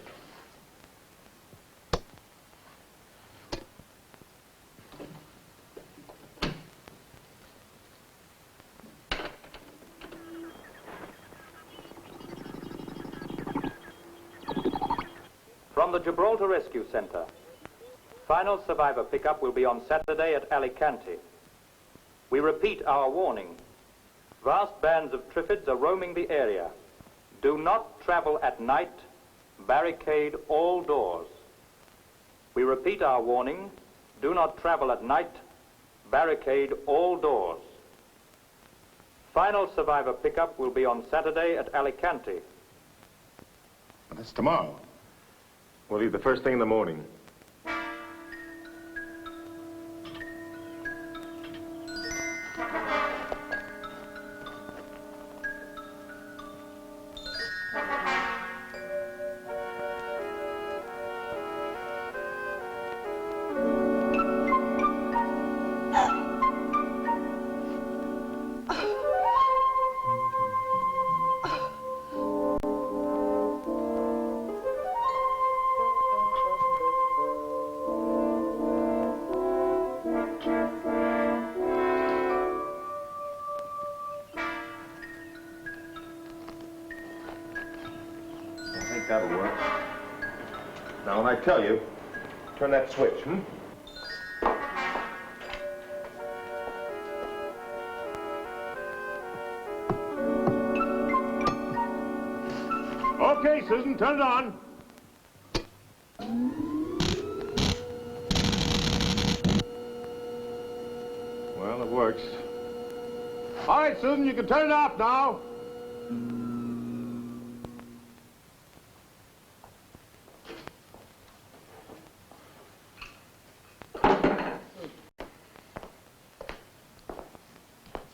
From the Gibraltar Rescue Center. Final survivor pickup will be on Saturday at Alicante. We repeat our warning. Vast bands of Triffids are roaming the area. Do not travel at night. Barricade all doors. We repeat our warning. Do not travel at night. Barricade all doors. Final survivor pickup will be on Saturday at Alicante. Well, that's tomorrow. We'll leave the first thing in the morning. That'll work. Now, when I tell you, turn that switch, Okay, Susan, turn it on. Well, it works. All right, Susan, you can turn it off now.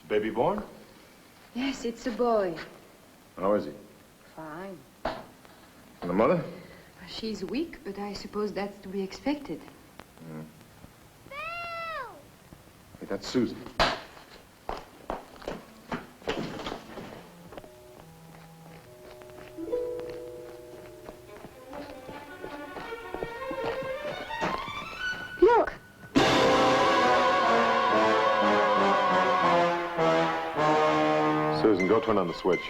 Baby born? Yes, it's a boy. How is he? Fine. And the mother? She's weak, but I suppose that's to be expected. Hey, that's Susan. Look! Susan, go turn on the switch.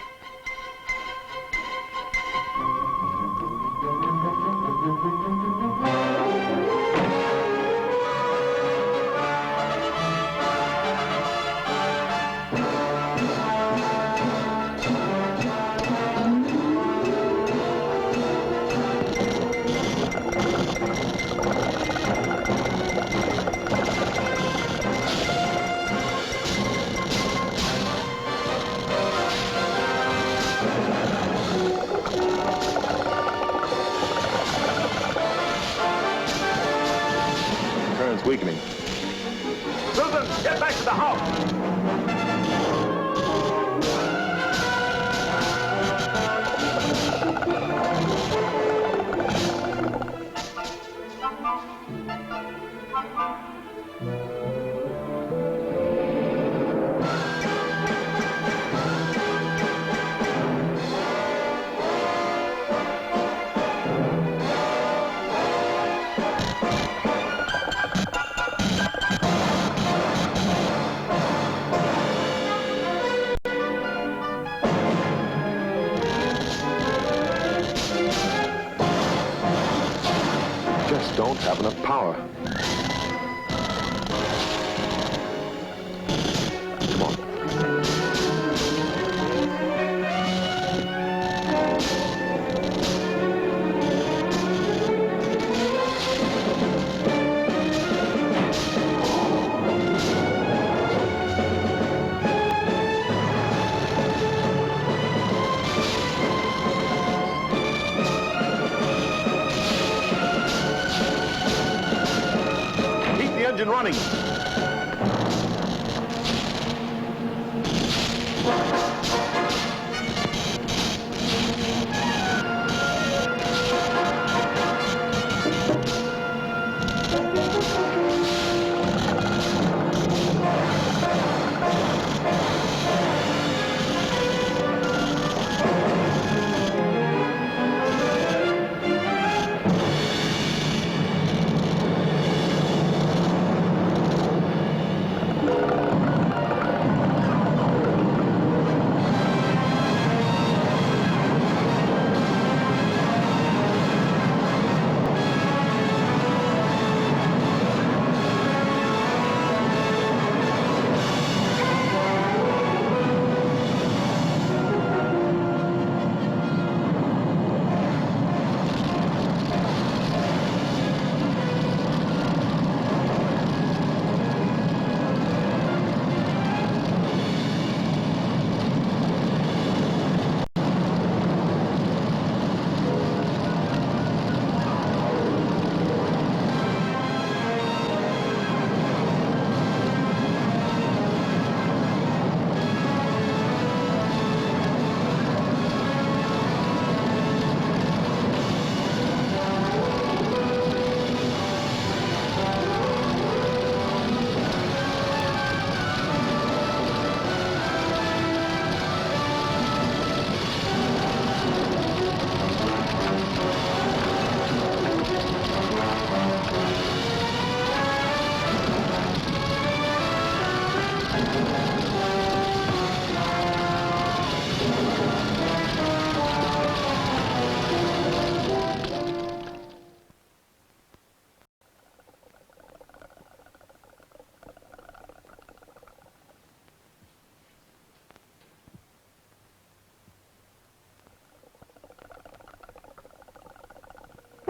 Weakening. Susan, get back to the house. Don't have enough power. Come on. Engine running.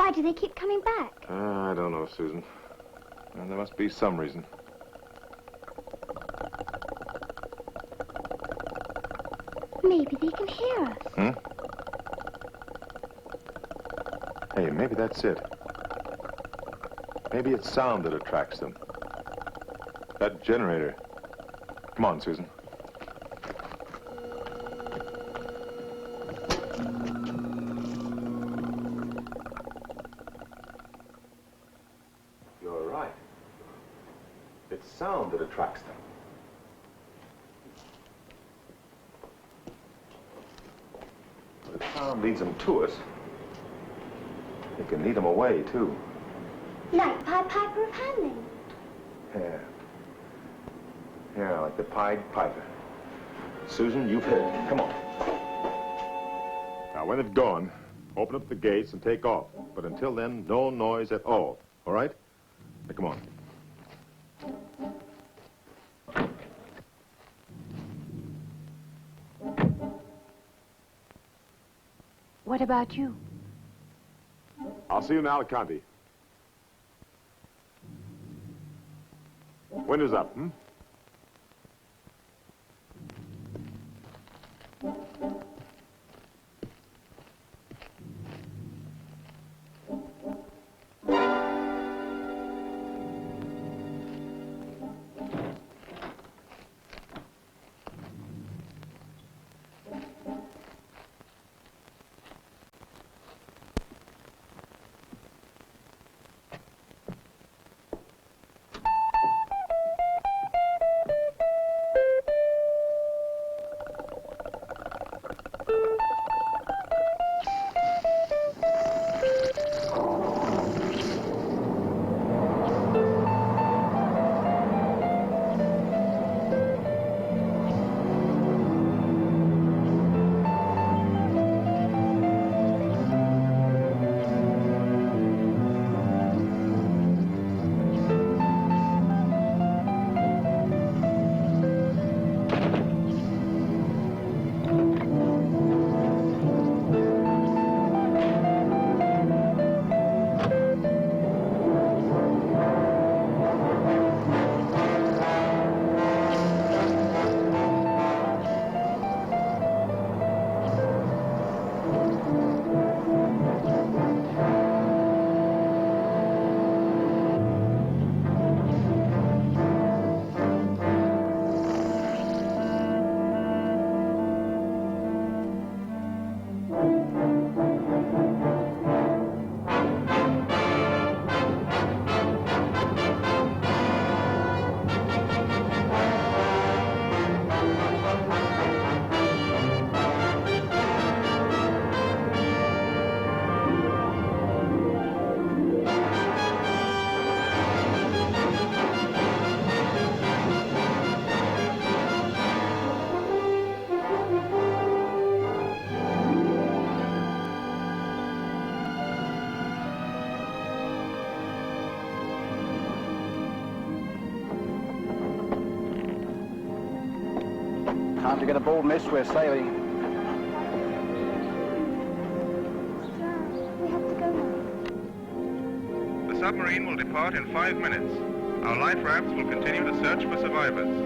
Why do they keep coming back? I don't know, Susan. And there must be some reason. Maybe they can hear us. Hmm? Hey, maybe that's it. Maybe it's sound that attracts them. That generator. Come on, Susan. You're right. It's sound that attracts them. But if sound leads them to us, it can lead them away, too. Like Pied Piper of Hamelin. Yeah. Yeah, like the Pied Piper. Susan, you've hit it. Come on. Now, when it's gone, open up the gates and take off. But until then, no noise at all. All right? Now, come on. What about you? I'll see you in Alicante. Winter's up, hmm? Time to get aboard, miss. We're sailing. The submarine will depart in 5 minutes. Our life rafts will continue to search for survivors.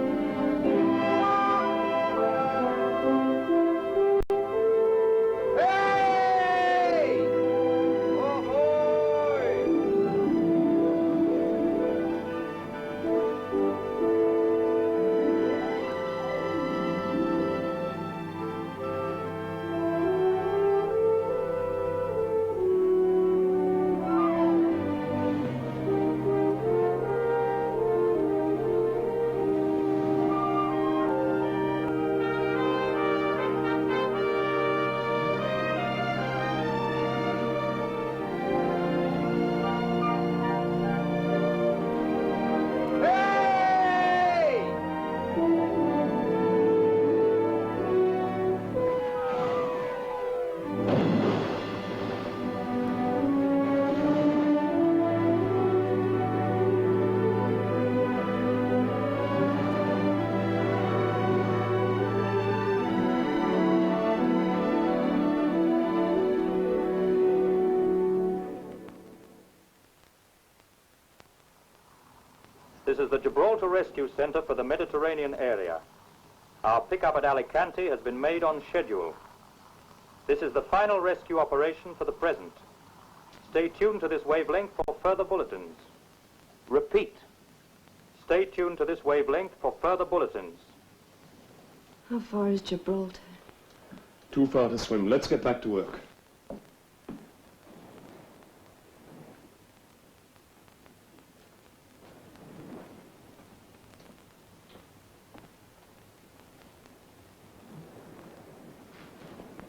This is the Gibraltar Rescue Center for the Mediterranean area. Our pickup at Alicante has been made on schedule. This is the final rescue operation for the present. Stay tuned to this wavelength for further bulletins. Repeat. Stay tuned to this wavelength for further bulletins. How far is Gibraltar? Too far to swim. Let's get back to work.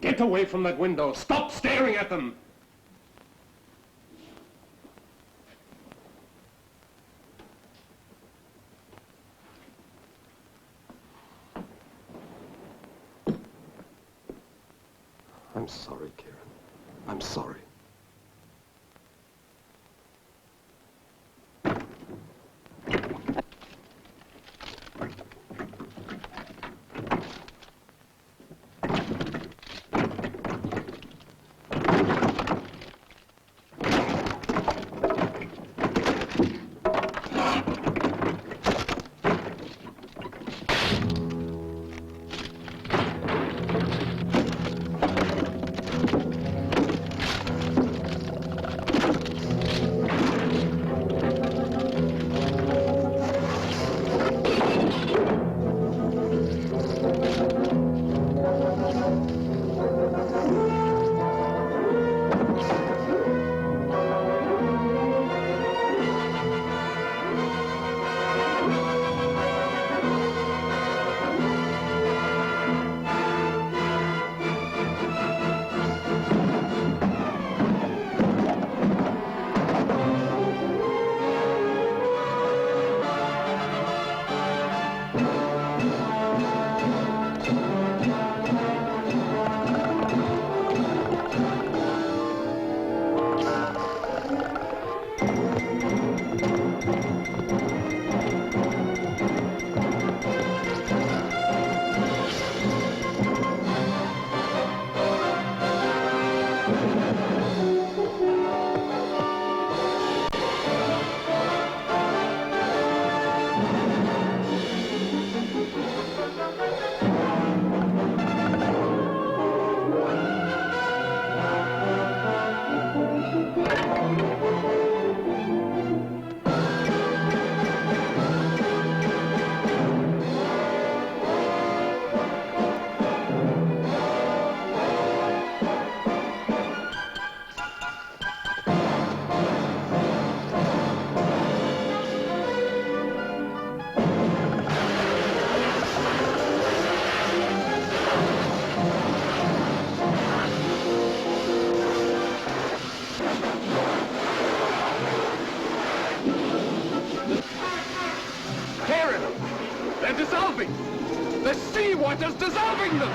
Get away from that window. Stop staring at them. I'm sorry, Kieran. I'm sorry. They're dissolving! The seawater's dissolving them!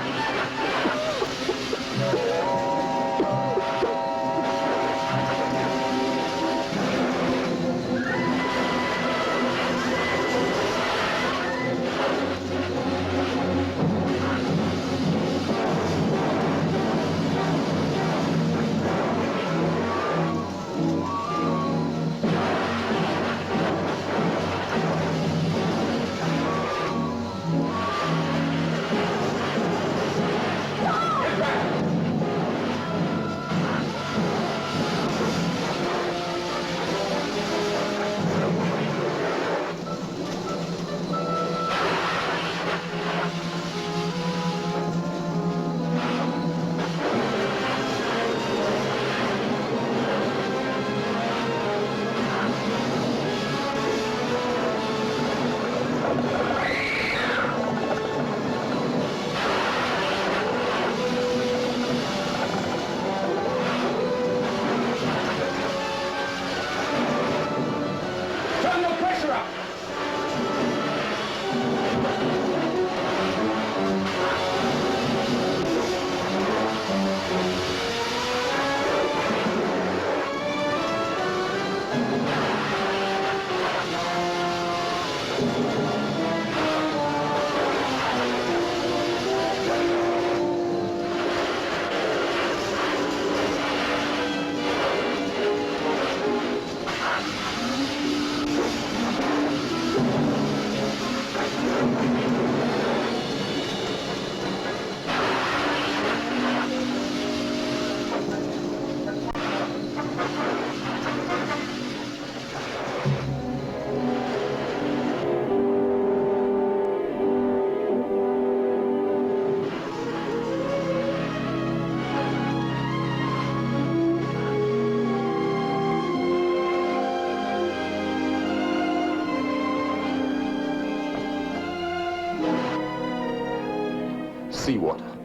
seawater.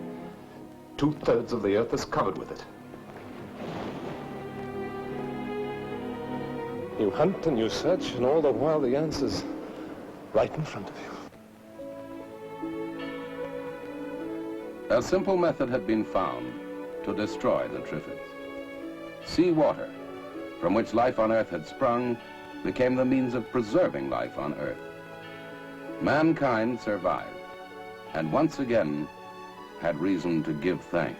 2/3 of the earth is covered with it. You hunt and you search, and all the while the answer's right in front of you. A simple method had been found to destroy the Triffids. Seawater, from which life on Earth had sprung, became the means of preserving life on Earth. Mankind survived, and once again had reason to give thanks.